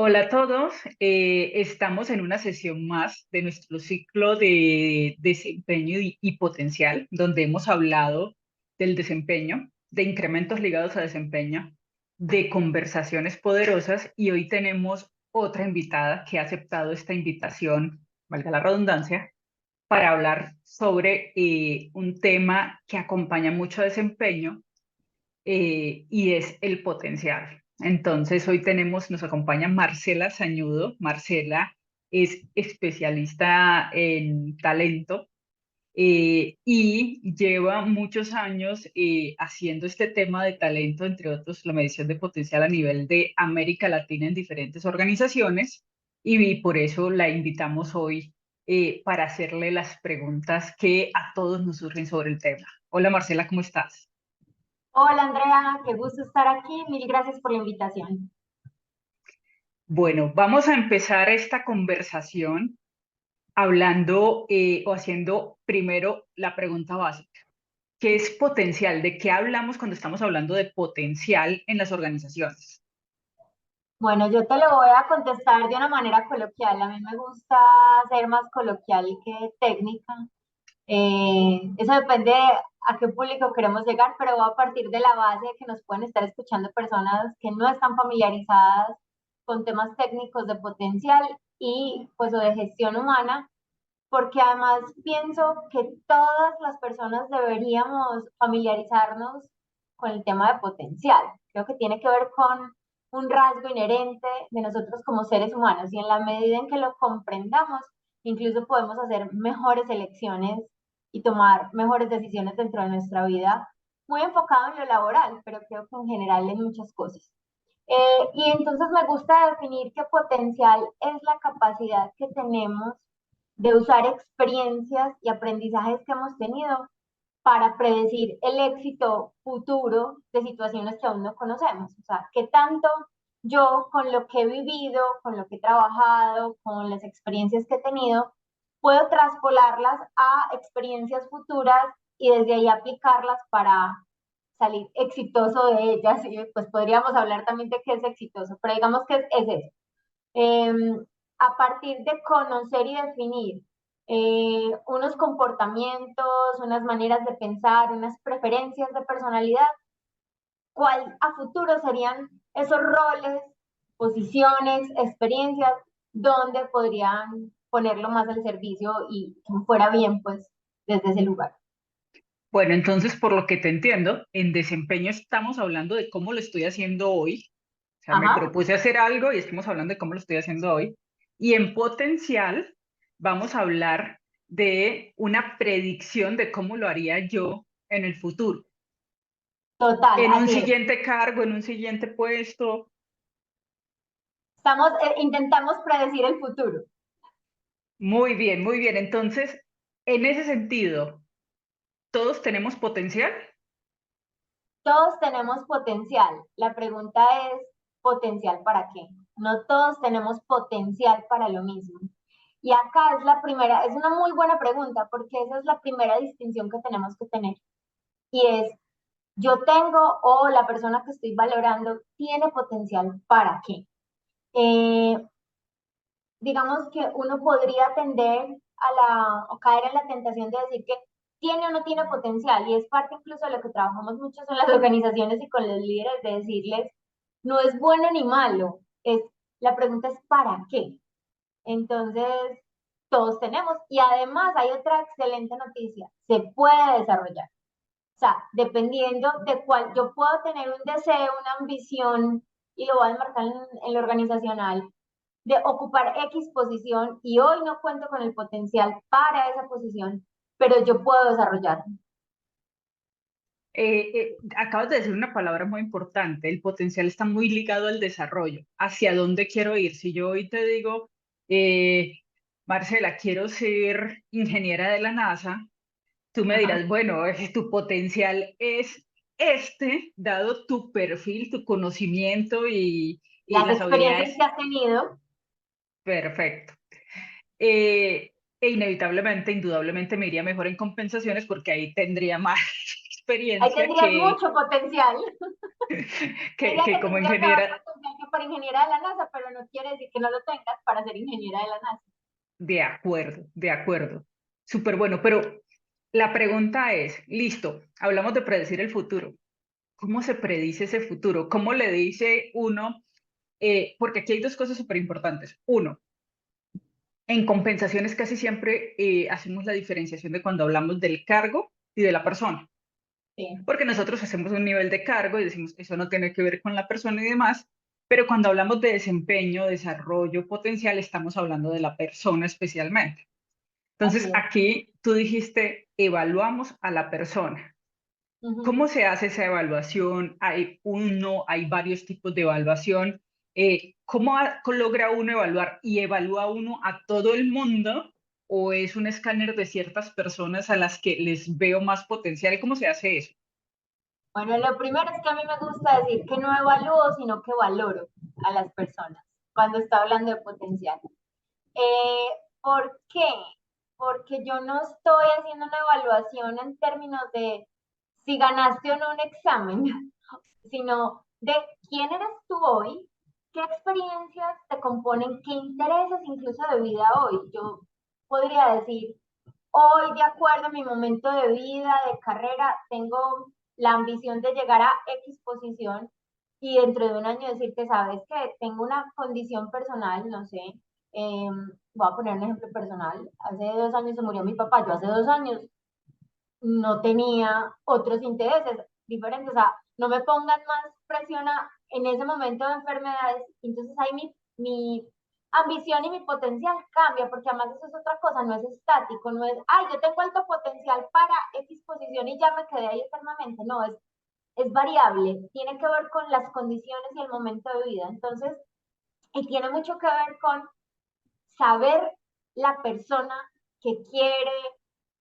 Hola a todos, estamos en una sesión más de nuestro ciclo de desempeño y potencial, donde hemos hablado del desempeño, de incrementos ligados a desempeño, de conversaciones poderosas y hoy tenemos otra invitada que ha aceptado esta invitación, valga la redundancia, para hablar sobre un tema que acompaña mucho desempeño y es el potencial. Entonces, hoy nos acompaña Marcela Sañudo. Marcela es especialista en talento y lleva muchos años haciendo este tema de talento, entre otros, la medición de potencial a nivel de América Latina en diferentes organizaciones y por eso la invitamos hoy para hacerle las preguntas que a todos nos surgen sobre el tema. Hola Marcela, ¿cómo estás? Hola Andrea, qué gusto estar aquí. Mil gracias por la invitación. Bueno, vamos a empezar esta conversación hablando o haciendo primero la pregunta básica. ¿Qué es potencial? ¿De qué hablamos cuando estamos hablando de potencial en las organizaciones? Bueno, yo te lo voy a contestar de una manera coloquial. A mí me gusta ser más coloquial que técnica. Eso depende a qué público queremos llegar, pero voy a partir de la base de que nos pueden estar escuchando personas que no están familiarizadas con temas técnicos de potencial y pues o de gestión humana, porque además pienso que todas las personas deberíamos familiarizarnos con el tema de potencial. Creo que tiene que ver con un rasgo inherente de nosotros como seres humanos y en la medida en que lo comprendamos, incluso podemos hacer mejores elecciones y tomar mejores decisiones dentro de nuestra vida, muy enfocado en lo laboral, pero creo que en general en muchas cosas. Y entonces me gusta definir que potencial es la capacidad que tenemos de usar experiencias y aprendizajes que hemos tenido para predecir el éxito futuro de situaciones que aún no conocemos. O sea, qué tanto yo con lo que he vivido, con lo que he trabajado, con las experiencias que he tenido, puedo traspolarlas a experiencias futuras y desde ahí aplicarlas para salir exitoso de ellas. Y pues podríamos hablar también de qué es exitoso, pero digamos que es eso. Eh, a partir de conocer y definir unos comportamientos, unas maneras de pensar, unas preferencias de personalidad, cuál a futuro serían esos roles, posiciones, experiencias, donde podrían ponerlo más al servicio y que fuera bien, pues, desde ese lugar. Bueno, entonces, por lo que te entiendo, en desempeño estamos hablando de cómo lo estoy haciendo hoy. O sea, me Ajá, propuse hacer algo y estamos hablando de cómo lo estoy haciendo hoy. Y en potencial vamos a hablar de una predicción de cómo lo haría yo en el futuro, total, en un así es. siguiente cargo, en un siguiente puesto. Intentamos predecir el futuro. Muy bien, muy bien. Entonces, en ese sentido, ¿todos tenemos potencial? Todos tenemos potencial. La pregunta es, ¿potencial para qué? No todos tenemos potencial para lo mismo. Y acá es la primera, es una muy buena pregunta porque esa es la primera distinción que tenemos que tener. Y es, yo tengo o la persona que estoy valorando tiene potencial para qué. Eh, digamos que uno podría tender o caer en la tentación de decir que tiene o no tiene potencial, y es parte incluso de lo que trabajamos mucho en las organizaciones y con los líderes, de decirles, no es bueno ni malo, la pregunta es ¿para qué? Entonces, todos tenemos, y además hay otra excelente noticia, se puede desarrollar. O sea, dependiendo de cuál, yo puedo tener un deseo, una ambición, y lo voy a marcar en lo organizacional, de ocupar X posición y hoy no cuento con el potencial para esa posición, pero yo puedo desarrollarlo. Acabas de decir una palabra muy importante, el potencial está muy ligado al desarrollo, hacia dónde quiero ir. Si yo hoy te digo, eh, Marcela, quiero ser ingeniera de la NASA, tú me Ajá. dirás, bueno, tu potencial es este, dado tu perfil, tu conocimiento y Las las experiencias habilidades, que has tenido, perfecto. Eh, e inevitablemente, indudablemente me iría mejor en compensaciones porque ahí tendría más ahí experiencia tendrías mucho potencial. que Diría que como tendrías más ingeniera. potencial que para ingeniera de la NASA, pero no quiere decir que no lo tengas para ser ingeniera de la NASA. De acuerdo, de acuerdo. Súper bueno, pero la pregunta es, listo, hablamos de predecir el futuro. ¿Cómo se predice ese futuro? ¿Cómo le dice uno? Porque aquí hay dos cosas súper importantes. Uno, en compensaciones casi siempre hacemos la diferenciación de cuando hablamos del cargo y de la persona, Sí. porque nosotros hacemos un nivel de cargo y decimos eso no tiene que ver con la persona y demás, pero cuando hablamos de desempeño, desarrollo potencial, estamos hablando de la persona especialmente. Entonces, Así es. aquí tú dijiste, evaluamos a la persona. Ujú. ¿Cómo se hace esa evaluación? Hay varios tipos de evaluación. ¿Cómo logra uno evaluar y evalúa uno a todo el mundo o es un escáner de ciertas personas a las que les veo más potencial? ¿Cómo se hace eso? Bueno, lo primero es que a mí me gusta decir que no evalúo, sino que valoro a las personas cuando está hablando de potencial. Eh, ¿Por qué? Porque yo no estoy haciendo una evaluación en términos de si ganaste o no un examen, sino de quién eres tú hoy, qué experiencias te componen, qué intereses incluso de vida hoy. Yo podría decir, hoy de acuerdo a mi momento de vida, de carrera, tengo la ambición de llegar a X posición y dentro de un año decirte, sabes que tengo una condición personal, no sé, voy a poner un ejemplo personal, hace 2 años se murió mi papá, yo hace 2 años no tenía otros intereses diferentes, o sea, no me pongan más presión en ese momento de enfermedades, entonces ahí mi ambición y mi potencial cambia, porque además eso es otra cosa, no es estático, no es, ay, yo tengo alto potencial para X posición y ya me quedé ahí eternamente, no, es variable, tiene que ver con las condiciones y el momento de vida, entonces, y tiene mucho que ver con saber la persona que quiere,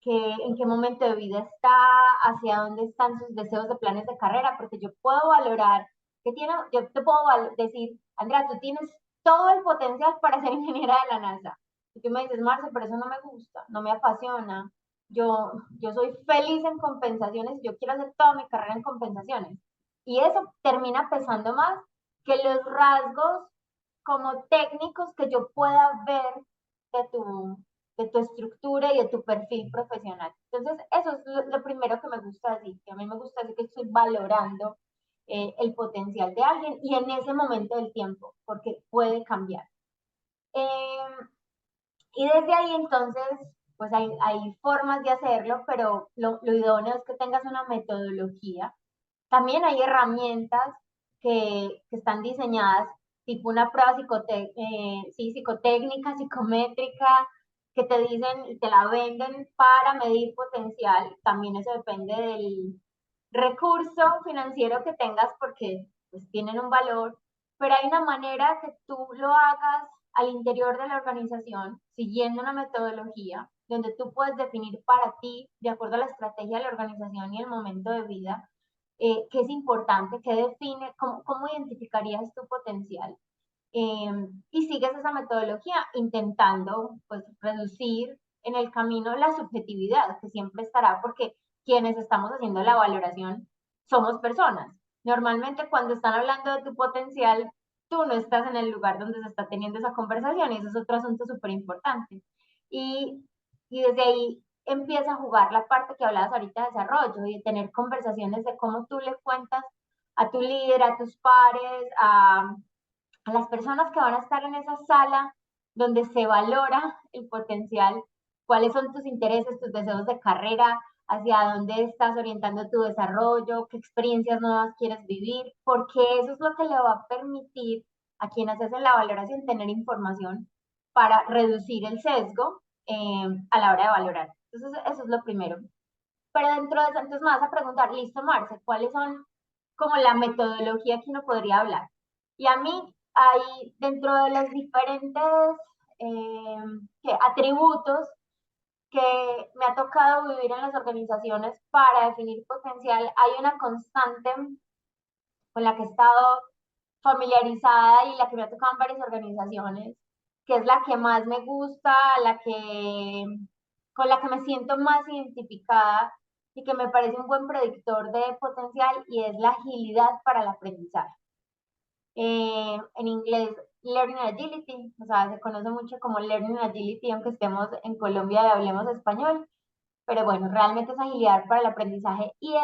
que en qué momento de vida está, hacia dónde están sus deseos de planes de carrera, porque yo puedo valorar que tiene, yo te puedo decir, Andrea, tú tienes todo el potencial para ser ingeniera de la NASA. Y tú me dices, Marce, pero eso no me gusta, no me apasiona. Yo soy feliz en compensaciones, yo quiero hacer toda mi carrera en compensaciones. Y eso termina pesando más que los rasgos como técnicos que yo pueda ver de tu estructura y de tu perfil profesional. Entonces, eso es lo primero que me gusta decir, que a mí me gusta decir que estoy valorando el potencial de alguien y en ese momento del tiempo, porque puede cambiar. Eh, y desde ahí entonces, pues hay formas de hacerlo, pero lo idóneo es que tengas una metodología. También hay herramientas que están diseñadas, tipo una prueba sí, psicotécnica, psicométrica, que te dicen y te la venden para medir potencial. También eso depende del recurso financiero que tengas porque pues tienen un valor, pero hay una manera que tú lo hagas al interior de la organización, siguiendo una metodología, donde tú puedes definir para ti, de acuerdo a la estrategia de la organización y el momento de vida, qué es importante, qué define, cómo identificarías tu potencial. Y sigues esa metodología intentando pues reducir en el camino la subjetividad que siempre estará porque quienes estamos haciendo la valoración somos personas. Normalmente cuando están hablando de tu potencial, tú no estás en el lugar donde se está teniendo esa conversación y eso es otro asunto súper importante. Y, y desde ahí empieza a jugar la parte que hablabas ahorita de desarrollo y de tener conversaciones de cómo tú le cuentas a tu líder, a tus pares, a las personas que van a estar en esa sala donde se valora el potencial, cuáles son tus intereses, tus deseos de carrera, hacia dónde estás orientando tu desarrollo, qué experiencias nuevas quieres vivir, porque eso es lo que le va a permitir a quienes hacen la valoración tener información para reducir el sesgo a la hora de valorar. Entonces, eso es lo primero. Pero dentro de eso, entonces me vas a preguntar, listo, Marce, ¿cuáles son como la metodología que uno podría hablar? Y a mí hay dentro de los diferentes atributos que me ha tocado vivir en las organizaciones para definir potencial, hay una constante con la que he estado familiarizada y la que me ha tocado en varias organizaciones, que es la que más me gusta, con la que me siento más identificada y que me parece un buen predictor de potencial y es la agilidad para el aprendizaje. en inglés Learning Agility, o sea, se conoce mucho como Learning Agility, aunque estemos en Colombia y hablemos español, pero bueno, realmente es agilidad para el aprendizaje. Y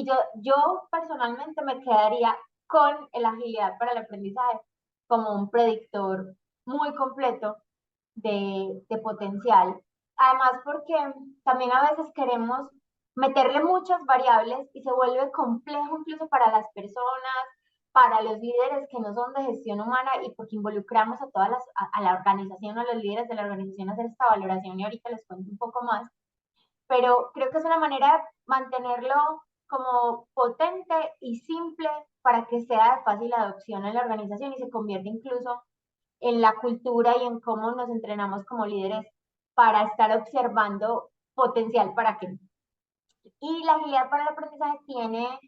yo personalmente me quedaría con la agilidad para el aprendizaje como un predictor muy completo de potencial. Además, porque también a veces queremos meterle muchas variables y se vuelve complejo incluso para las personas, para los líderes que no son de gestión humana y porque involucramos a a la organización, a los líderes de la organización a hacer esta valoración y ahorita les cuento un poco más, pero creo que es una manera de mantenerlo como potente y simple para que sea de fácil adopción en la organización y se convierta incluso en la cultura y en cómo nos entrenamos como líderes para estar observando potencial para qué. Y la agilidad para el aprendizaje tiene,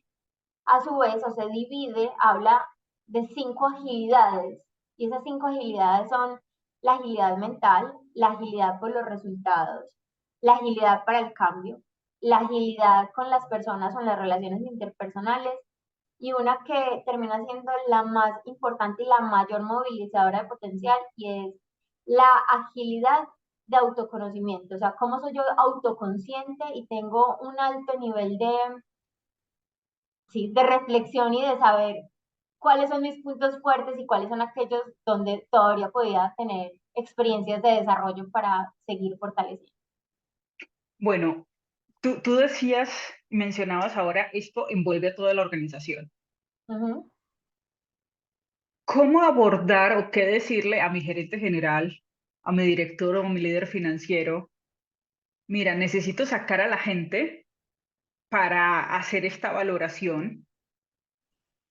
a su vez, o se divide, habla de 5 agilidades. Y esas 5 agilidades son la agilidad mental, la agilidad por los resultados, la agilidad para el cambio, la agilidad con las personas o en las relaciones interpersonales y una que termina siendo la más importante y la mayor movilizadora de potencial y es la agilidad de autoconocimiento, o sea, cómo soy yo autoconsciente y tengo un alto nivel sí, de reflexión y de saber cuáles son mis puntos fuertes y cuáles son aquellos donde todavía podía tener experiencias de desarrollo para seguir fortaleciendo. Bueno, tú decías, mencionabas ahora, esto envuelve a toda la organización. Uh -huh. ¿Cómo abordar o qué decirle a mi gerente general, a mi director o a mi líder financiero? Mira, necesito sacar a la gente para hacer esta valoración.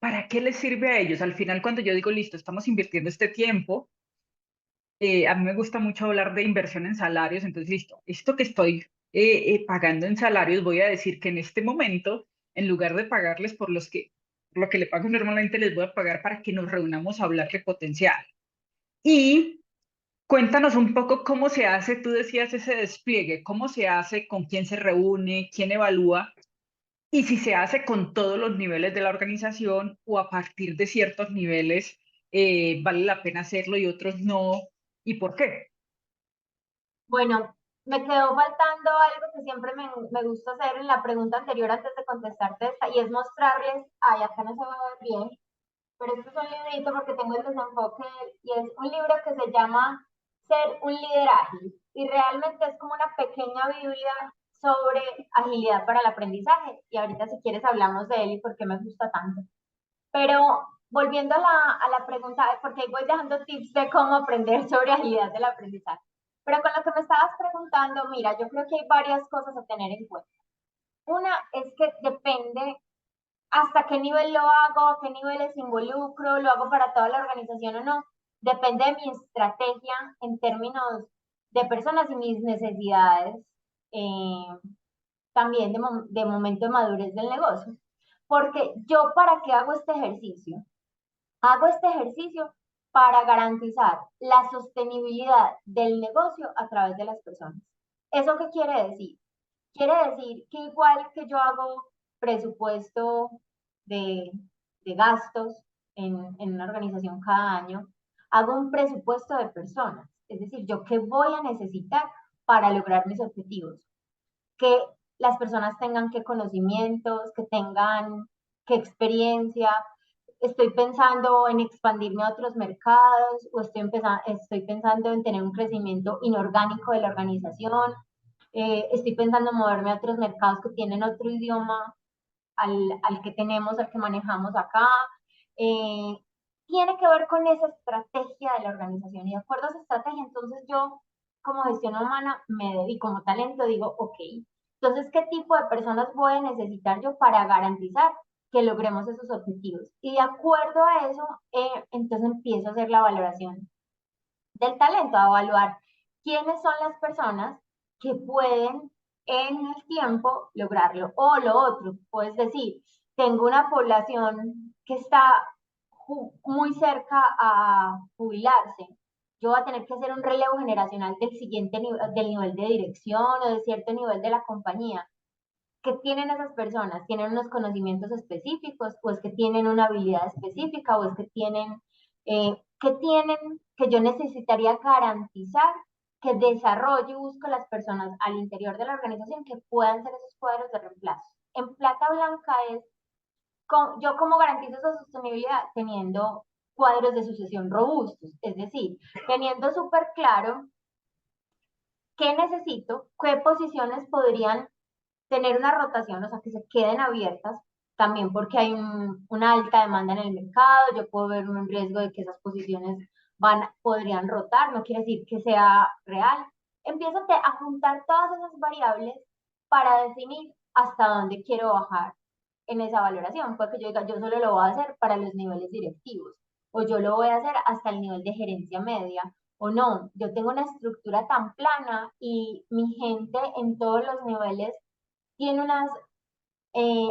¿Para qué les sirve a ellos? Al final, cuando yo digo, listo, estamos invirtiendo este tiempo, a mí me gusta mucho hablar de inversión en salarios, entonces, listo, esto que estoy pagando en salarios, voy a decir que en este momento, en lugar de pagarles lo que le pago normalmente, les voy a pagar para que nos reunamos a hablar de potencial. Y cuéntanos un poco cómo se hace, tú decías ese despliegue, cómo se hace, con quién se reúne, quién evalúa, y si se hace con todos los niveles de la organización o a partir de ciertos niveles vale la pena hacerlo y otros no, y por qué. Bueno, me quedó faltando algo que siempre me gusta hacer en la pregunta anterior antes de contestarte esta, y es mostrarles, ay, acá no se va a ver bien, pero este es un librito porque tengo el desenfoque, y es un libro que se llama Ser un líder ágil, y realmente es como una pequeña Biblia sobre agilidad para el aprendizaje, y ahorita si quieres hablamos de él y por qué me gusta tanto. Pero volviendo a la pregunta, porque ahí voy dejando tips de cómo aprender sobre agilidad del aprendizaje. Pero con lo que me estabas preguntando, mira, yo creo que hay varias cosas a tener en cuenta. Una es que depende hasta qué nivel lo hago, a qué niveles involucro, lo hago para toda la organización o no. Depende de mi estrategia en términos de personas y mis necesidades, eh, también de momento de madurez del negocio. Porque yo, ¿para qué hago este ejercicio? Hago este ejercicio para garantizar la sostenibilidad del negocio a través de las personas. ¿Eso qué quiere decir? Quiere decir que igual que yo hago presupuesto de, de gastos en una organización cada año, hago un presupuesto de personas. Es decir, yo qué voy a necesitar para lograr mis objetivos. Que las personas tengan qué conocimientos, que tengan qué experiencia. Estoy pensando en expandirme a otros mercados o estoy pensando en tener un crecimiento inorgánico de la organización. Estoy pensando en moverme a otros mercados que tienen otro idioma al que tenemos, al que manejamos acá. Eh, Tiene que ver con esa estrategia de la organización y de acuerdo a esa estrategia, entonces yo como gestión humana y como talento digo, ok, entonces, ¿qué tipo de personas voy a necesitar yo para garantizar que logremos esos objetivos? Y de acuerdo a eso, entonces empiezo a hacer la valoración del talento, a evaluar quiénes son las personas que pueden en el tiempo lograrlo. O lo otro, puedes decir, tengo una población que está muy cerca a jubilarse. Yo voy a tener que hacer un relevo generacional del siguiente nivel, del nivel de dirección o de cierto nivel de la compañía. ¿qué tienen esas personas? ¿Tienen unos conocimientos específicos o es que tienen una habilidad específica o es que tienen, qué tienen que yo necesitaría garantizar que desarrolle y busco las personas al interior de la organización que puedan ser esos cuadros de reemplazo? En plata blanca es, yo cómo garantizo esa sostenibilidad teniendo cuadros de sucesión robustos, es decir, teniendo súper claro qué necesito, qué posiciones podrían tener una rotación, o sea, que se queden abiertas, también porque hay una alta demanda en el mercado, yo puedo ver un riesgo de que esas posiciones podrían rotar, no quiere decir que sea real. Empiezo a juntar todas esas variables para definir hasta dónde quiero bajar en esa valoración, porque yo diga, yo solo lo voy a hacer para los niveles directivos, o yo lo voy a hacer hasta el nivel de gerencia media, o no, yo tengo una estructura tan plana y mi gente en todos los niveles tiene unas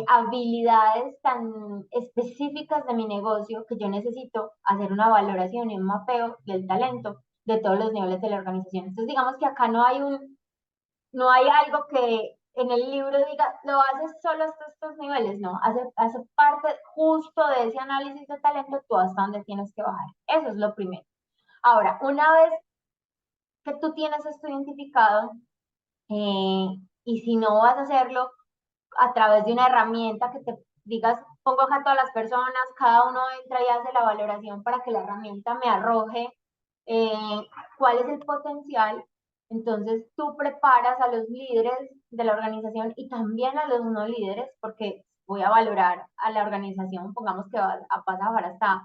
habilidades tan específicas de mi negocio que yo necesito hacer una valoración y un mapeo del talento de todos los niveles de la organización. Entonces, digamos que acá no hay algo que en el libro diga, lo haces solo hasta estos niveles, no, hace parte justo de ese análisis de talento, tú hasta dónde tienes que bajar. Eso es lo primero. Ahora, una vez que tú tienes esto identificado, y si no vas a hacerlo a través de una herramienta que te digas, pongo acá a todas las personas, cada uno entra y hace la valoración para que la herramienta me arroje cuál es el potencial. Entonces tú preparas a los líderes de la organización y también a los no líderes, porque voy a valorar a la organización, pongamos que va a pasar hasta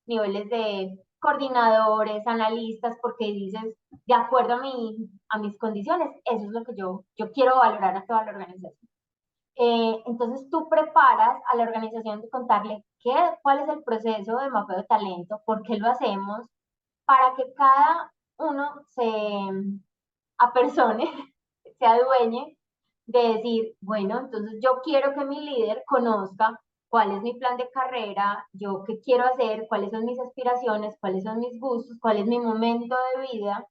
niveles de coordinadores, analistas, porque dices, de acuerdo a mis condiciones, eso es lo que yo quiero valorar a toda la organización. Entonces tú preparas a la organización de contarle cuál es el proceso de mapeo de talento, por qué lo hacemos, para que cada uno se apersone, se adueñe de decir, bueno, entonces yo quiero que mi líder conozca cuál es mi plan de carrera, yo qué quiero hacer, cuáles son mis aspiraciones, cuáles son mis gustos, cuál es mi momento de vida,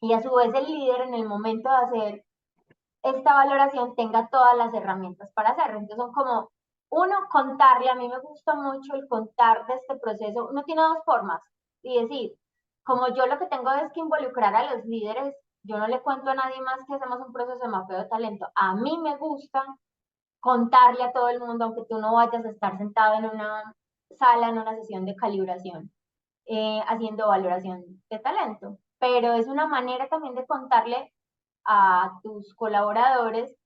y a su vez el líder en el momento de hacer esta valoración tenga todas las herramientas para hacerlo. Entonces son como, uno, contarle, a mí me gusta mucho el contar de este proceso, uno tiene dos formas, y decir, como yo lo que tengo es que involucrar a los líderes, yo no le cuento a nadie más que hacemos un proceso de mapeo de talento, a mí me gusta contarle a todo el mundo, aunque tú no vayas a estar sentado en una sala, en una sesión de calibración, haciendo valoración de talento, pero es una manera también de contarle a tus colaboradores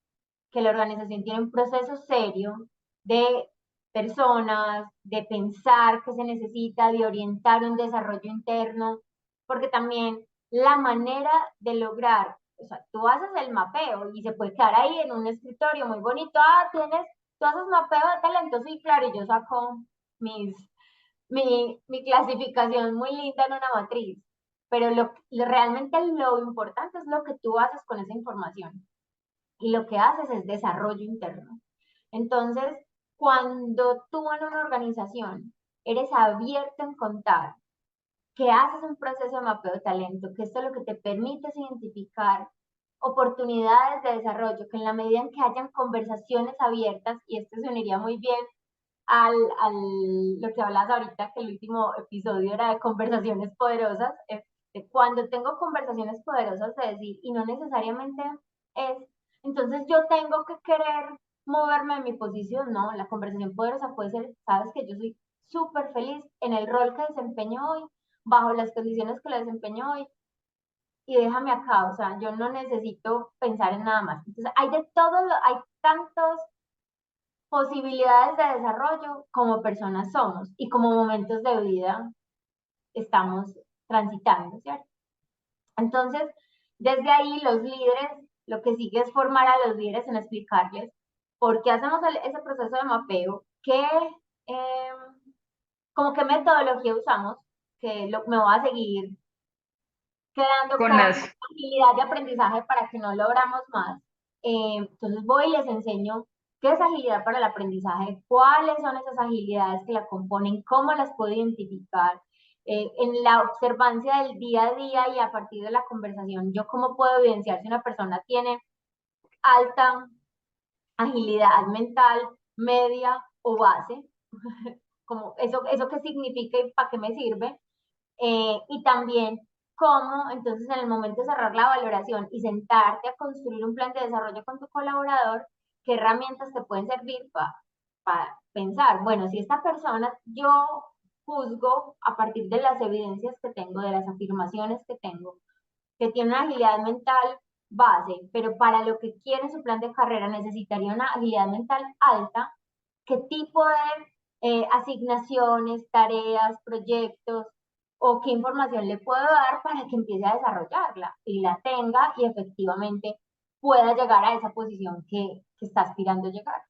que la organización tiene un proceso serio de personas, de pensar qué se necesita, de orientar un desarrollo interno, porque también la manera de lograr, o sea, tú haces el mapeo y se puede quedar ahí en un escritorio muy bonito, tú haces mapeo de talento, sí, claro, y yo saco mis, mi clasificación muy linda en una matriz, pero realmente lo importante es lo que tú haces con esa información y lo que haces es desarrollo interno. Entonces, cuando tú en una organización eres abierto en contar que haces un proceso de mapeo de talento, que esto lo que te permite es identificar oportunidades de desarrollo, que en la medida en que hayan conversaciones abiertas, y esto se uniría muy bien lo que hablabas ahorita, que el último episodio era de conversaciones poderosas, de cuando tengo conversaciones poderosas de decir, y no necesariamente es, entonces yo tengo que querer moverme de mi posición, no, la conversación poderosa puede ser, sabes que yo soy súper feliz en el rol que desempeño hoy, bajo las condiciones que lo desempeño hoy, y déjame acá, o sea, yo no necesito pensar en nada más. Entonces, hay de todo, hay tantos posibilidades de desarrollo como personas somos y como momentos de vida estamos transitando, ¿cierto? Entonces, desde ahí los líderes, lo que sigue es formar a los líderes en explicarles por qué hacemos ese proceso de mapeo, eh, como qué metodología usamos, me voy a seguir quedando Con con las, agilidad de aprendizaje para que no logramos más. Entonces voy y les enseño qué es agilidad para el aprendizaje, cuáles son esas agilidades que la componen, cómo las puedo identificar, en la observancia del día a día y a partir de la conversación, yo cómo puedo evidenciar si una persona tiene alta agilidad mental media o base, como eso qué significa y para qué me sirve, y también cómo, entonces, en el momento de cerrar la valoración y sentarte a construir un plan de desarrollo con tu colaborador, qué herramientas te pueden servir para pensar, bueno, si esta persona yo juzgo a partir de las evidencias que tengo, de las afirmaciones que tiene una agilidad mental base, pero para lo que quiere su plan de carrera necesitaría una agilidad mental alta, qué tipo de asignaciones, tareas, proyectos o qué información le puedo dar para que empiece a desarrollarla y la tenga y efectivamente pueda llegar a esa posición que está aspirando a llegar.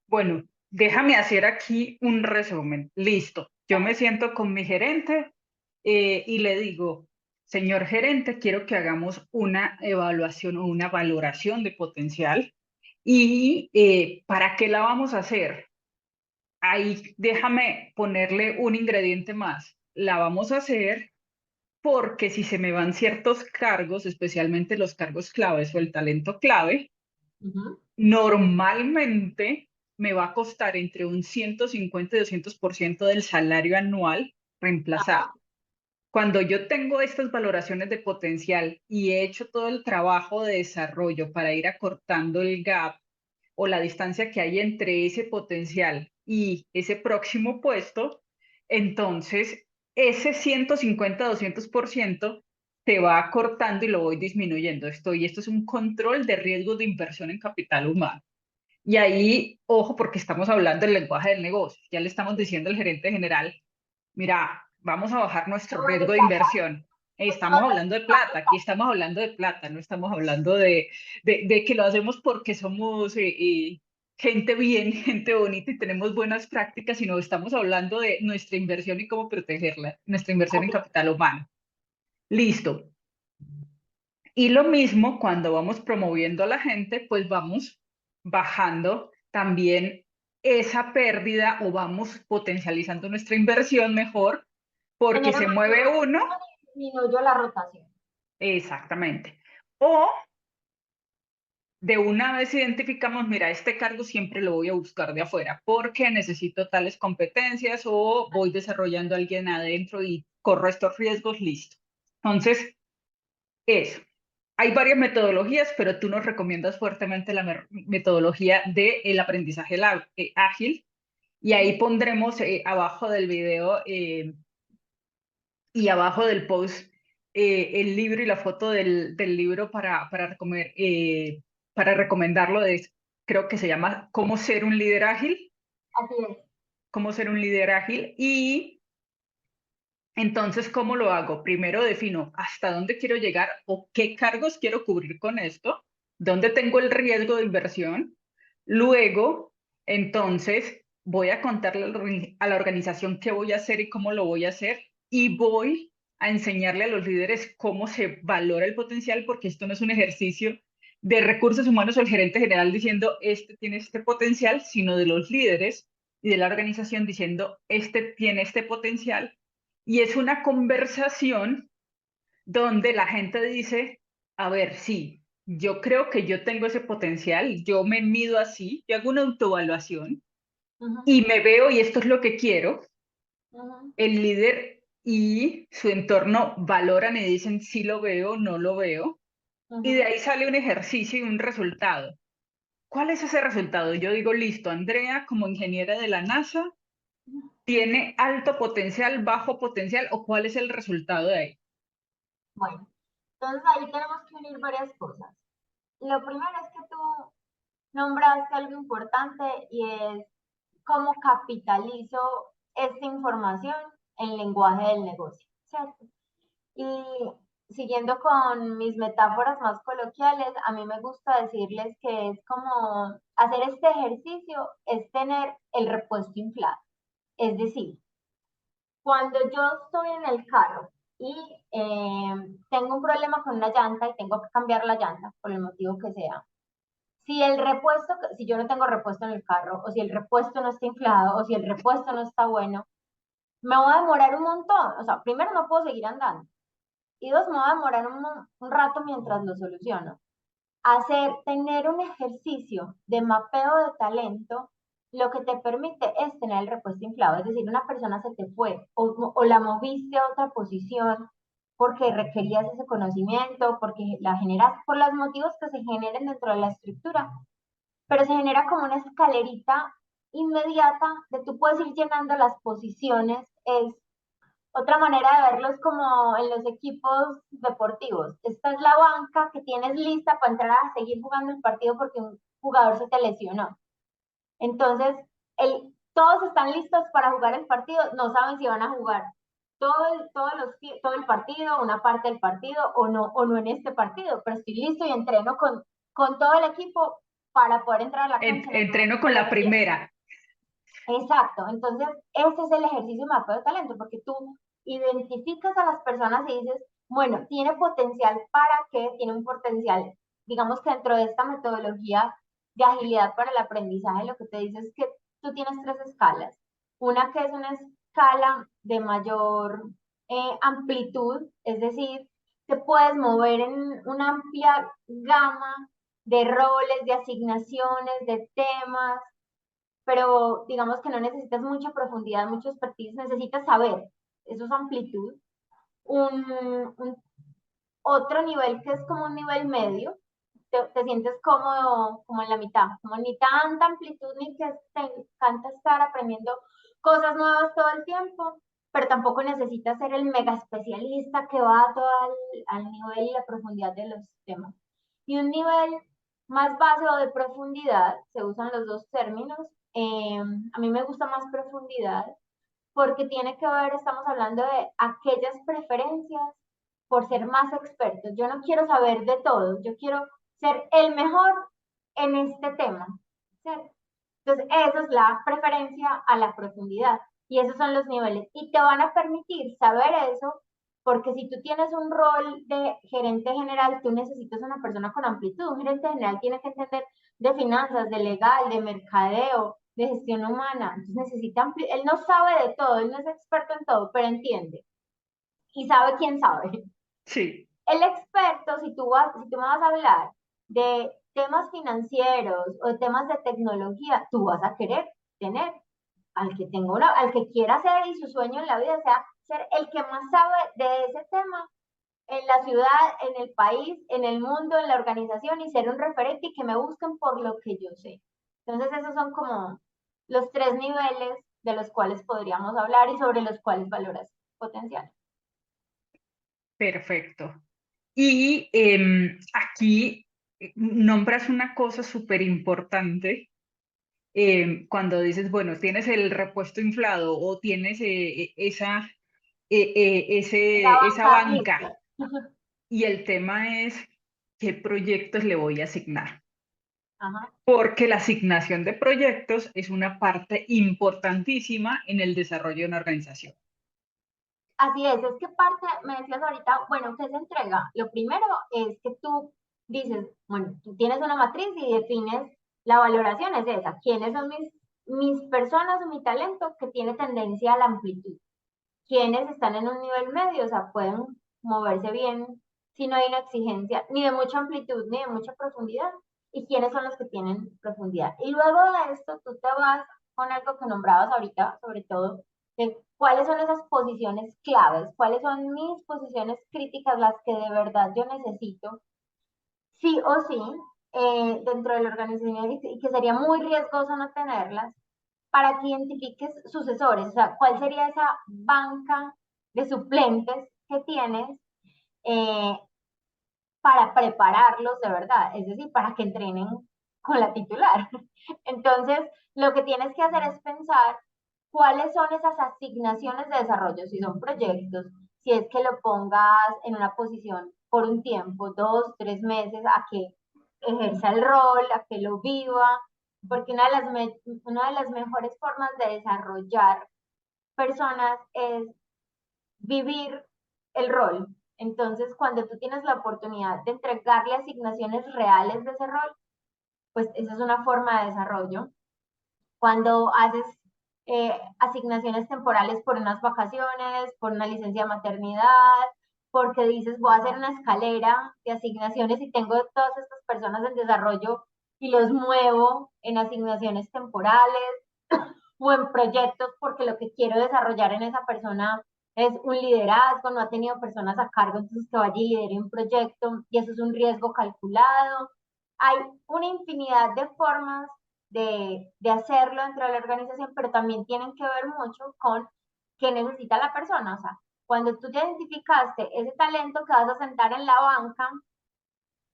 Bueno, déjame hacer aquí un resumen. Listo. Yo me siento con mi gerente y le digo, señor gerente, quiero que hagamos una evaluación o una valoración de potencial. ¿Y para qué la vamos a hacer? Ahí déjame ponerle un ingrediente más. La vamos a hacer porque si se me van ciertos cargos, especialmente los cargos claves o el talento clave, Uh -huh. normalmente me va a costar entre un 150 y 200% del salario anual reemplazar. Cuando yo tengo estas valoraciones de potencial y he hecho todo el trabajo de desarrollo para ir acortando el gap o la distancia que hay entre ese potencial y ese próximo puesto, entonces ese 150-200% se va acortando y lo voy disminuyendo. Esto es un control de riesgo de inversión en capital humano. Y ahí, ojo, porque estamos hablando del lenguaje del negocio. Ya le estamos diciendo al gerente general, mira, vamos a bajar nuestro riesgo de inversión. Estamos hablando de plata, aquí estamos hablando de plata, no estamos hablando de que lo hacemos porque somos gente bien, gente bonita y tenemos buenas prácticas, sino estamos hablando de nuestra inversión y cómo protegerla, nuestra inversión en capital humano. Listo. Y lo mismo cuando vamos promoviendo a la gente, pues vamos bajando también esa pérdida o vamos potencializando nuestra inversión mejor porque Genera se más mueve uno, y disminuyo la rotación. exactamente. O de una vez identificamos, mira, este cargo siempre lo voy a buscar de afuera porque necesito tales competencias o voy desarrollando a alguien adentro y corro estos riesgos, listo. Entonces, eso. Hay varias metodologías, pero tú nos recomiendas fuertemente la metodología del aprendizaje ágil y ahí pondremos abajo del video y abajo del post el libro y la foto del libro para recomendarlo. Creo que se llama Cómo ser un líder ágil, Así es. cómo ser un líder ágil y entonces, ¿cómo lo hago? Primero defino hasta dónde quiero llegar o qué cargos quiero cubrir con esto, dónde tengo el riesgo de inversión. Luego, entonces, voy a contarle a la organización qué voy a hacer y cómo lo voy a hacer y voy a enseñarle a los líderes cómo se valora el potencial, porque esto no es un ejercicio de recursos humanos o el gerente general diciendo, este tiene este potencial, sino de los líderes y de la organización diciendo, este tiene este potencial y es una conversación donde la gente dice, a ver, sí, yo creo que yo tengo ese potencial, yo me mido así, yo hago una autoevaluación Uh -huh. y me veo y esto es lo que quiero. Uh -huh. El líder y su entorno valoran y dicen, sí lo veo, no lo veo. Uh Y de -huh. ahí sale un ejercicio y un resultado. ¿Cuál es ese resultado? Yo digo, listo, Andrea, como ingeniera de la NASA, ¿tiene alto potencial, bajo potencial o cuál es el resultado de ahí? Bueno, entonces ahí tenemos que unir varias cosas. Lo primero es que tú nombraste algo importante y es cómo capitalizo esta información en lenguaje del negocio, ¿cierto? Y siguiendo con mis metáforas más coloquiales, a mí me gusta decirles que es como hacer este ejercicio, es tener el repuesto inflado. Es decir, cuando yo estoy en el carro y tengo un problema con una llanta y tengo que cambiar la llanta, por el motivo que sea, si yo no tengo repuesto en el carro, o si el repuesto no está inflado, o si el repuesto no está bueno, me voy a demorar un montón. O sea, primero no puedo seguir andando. Y dos, me voy a demorar un rato mientras lo soluciono. tener un ejercicio de mapeo de talento, lo que te permite es tener el repuesto inflado, es decir, una persona se te fue o la moviste a otra posición porque requerías ese conocimiento, porque la generas, por los motivos que se generen dentro de la estructura, pero se genera como una escalerita inmediata de tú puedes ir llenando las posiciones, es otra manera de verlo es como en los equipos deportivos. Esta es la banca que tienes lista para entrar a seguir jugando el partido porque un jugador se te lesionó. Entonces, todos están listos para jugar el partido, no saben si van a jugar todo el partido, una parte del partido o no en este partido, pero estoy listo y entreno con todo el equipo para poder entrar a la cancha en el momento Entreno que con lo la requiera. primera. Exacto, entonces ese es el ejercicio de mapeo de talento, porque tú identificas a las personas y dices, bueno, tiene potencial para qué, tiene un potencial, digamos que dentro de esta metodología de agilidad para el aprendizaje, lo que te dice es que tú tienes tres escalas. Una que es una escala de mayor amplitud, es decir, te puedes mover en una amplia gama de roles, de asignaciones, de temas, pero digamos que no necesitas mucha profundidad, mucho expertise, necesitas saber, eso es amplitud. Un, un otro nivel que es como un nivel medio, te sientes cómodo como en la mitad, como ni tanta amplitud ni que te encanta estar aprendiendo cosas nuevas todo el tiempo, pero tampoco necesitas ser el mega especialista que va a todo al nivel y la profundidad de los temas. Y un nivel más base o de profundidad, se usan los dos términos, a mí me gusta más profundidad porque tiene que ver, estamos hablando de aquellas preferencias por ser más expertos. Yo no quiero saber de todo, yo quiero ser el mejor en este tema. ¿Cierto? Entonces, esa es la preferencia a la profundidad y esos son los niveles y te van a permitir saber eso porque si tú tienes un rol de gerente general, tú necesitas una persona con amplitud. Un gerente general tiene que entender de finanzas, de legal, de mercadeo, de gestión humana. Entonces necesita él no sabe de todo, él no es experto en todo, pero entiende y sabe quién sabe. Sí, El experto, si tú me vas a hablar de temas financieros o de temas de tecnología, tú vas a querer tener al que quiera ser y su sueño en la vida sea ser el que más sabe de ese tema en la ciudad, en el país, en el mundo, en la organización y ser un referente y que me busquen por lo que yo sé. Entonces esos son como los tres niveles de los cuales podríamos hablar y sobre los cuales valoras potencial. perfecto. Y aquí nombras una cosa súper importante cuando dices, bueno, tienes el repuesto inflado o tienes La esa banca banca lista. y el tema es qué proyectos le voy a asignar. Ajá. Porque la asignación de proyectos es una parte importantísima en el desarrollo de una organización. Así es que parte, me decías ahorita, bueno, ¿qué se entrega? Lo primero es que tú dices, bueno, tú tienes una matriz y defines la valoración, es esa, quiénes son mis personas o mi talento que tiene tendencia a la amplitud, quiénes están en un nivel medio, o sea, pueden moverse bien si no hay una exigencia ni de mucha amplitud ni de mucha profundidad, y quiénes son los que tienen profundidad. Y luego de esto, tú te vas con algo que nombrabas ahorita, sobre todo, de cuáles son esas posiciones claves, cuáles son mis posiciones críticas, las que de verdad yo necesito, sí o sí, dentro de la organización y que sería muy riesgoso no tenerlas, para que identifiques sucesores, o sea, cuál sería esa banca de suplentes que tienes eh, para prepararlos de verdad, es decir, para que entrenen con la titular. Entonces, lo que tienes que hacer es pensar cuáles son esas asignaciones de desarrollo, si son proyectos, si es que lo pongas en una posición por un tiempo, 2, 3 meses, a que ejerza el rol, a que lo viva, porque una de las mejores formas de desarrollar personas es vivir el rol. Entonces, cuando tú tienes la oportunidad de entregarle asignaciones reales de ese rol, pues esa es una forma de desarrollo. Cuando haces asignaciones temporales por unas vacaciones, por una licencia de maternidad, porque dices, voy a hacer una escalera de asignaciones y tengo todas estas personas en desarrollo y los muevo en asignaciones temporales o en proyectos porque lo que quiero desarrollar en esa persona es un liderazgo, no ha tenido personas a cargo, entonces que vaya y lidere un proyecto y eso es un riesgo calculado. Hay una infinidad de formas de hacerlo dentro de la organización, pero también tienen que ver mucho con qué necesita la persona. O sea, cuando tú ya identificaste ese talento que vas a sentar en la banca,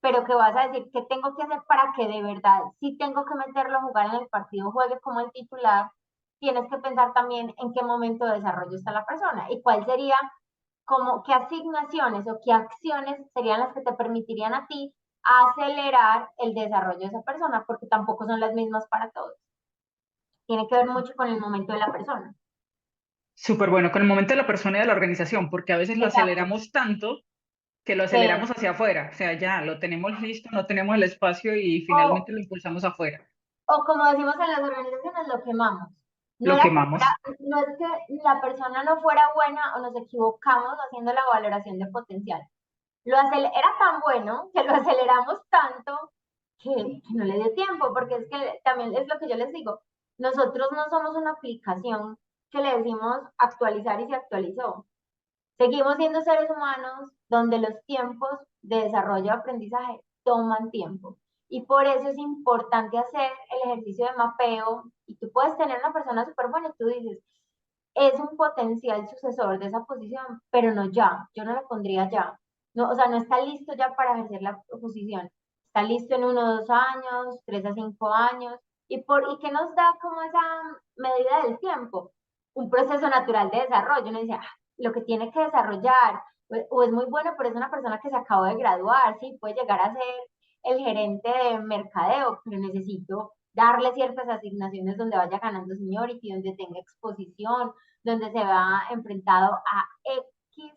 pero que vas a decir qué tengo que hacer para que de verdad, si tengo que meterlo a jugar en el partido, juegue como el titular, tienes que pensar también en qué momento de desarrollo está la persona y cuál sería como qué asignaciones o qué acciones serían las que te permitirían a ti acelerar el desarrollo de esa persona, porque tampoco son las mismas para todos. Tiene que ver mucho con el momento de la persona. Súper bueno, con el momento de la persona y de la organización, porque a veces lo Exacto. aceleramos tanto que lo Eh, aceleramos hacia afuera, o sea, ya lo tenemos listo, no tenemos el espacio y o finalmente lo impulsamos afuera, O como decimos en las organizaciones, lo quemamos. No lo era que quemamos. no es que la persona no fuera buena o nos equivocamos haciendo la valoración de potencial. Era tan bueno que lo aceleramos tanto que no le dio tiempo, porque es que también es lo que yo les digo. Nosotros no somos una aplicación que le decimos actualizar y se actualizó. Seguimos siendo seres humanos donde los tiempos de desarrollo y aprendizaje toman tiempo. Y por eso es importante hacer el ejercicio de mapeo. Y tú puedes tener una persona súper buena y tú dices, es un potencial sucesor de esa posición, pero no ya, yo no lo pondría ya. No, o sea, no está listo ya para ejercer la posición. Está listo en 1 o 2 años, 3 a 5 años. ¿Y qué nos da como esa medida del tiempo? Un proceso natural de desarrollo. Uno dice, lo que tiene que desarrollar, o es muy bueno, pero es una persona que se acabó de graduar, sí, puede llegar a ser el gerente de mercadeo, pero necesito darle ciertas asignaciones donde vaya ganando seniority, donde tenga exposición, donde se va enfrentado a X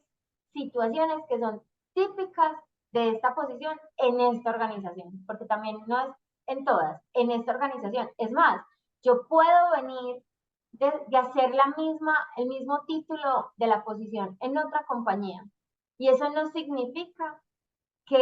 situaciones que son típicas de esta posición en esta organización, porque también no es en todas, en esta organización. Es más, yo puedo venir de hacer el mismo título de la posición en otra compañía. Y eso no significa que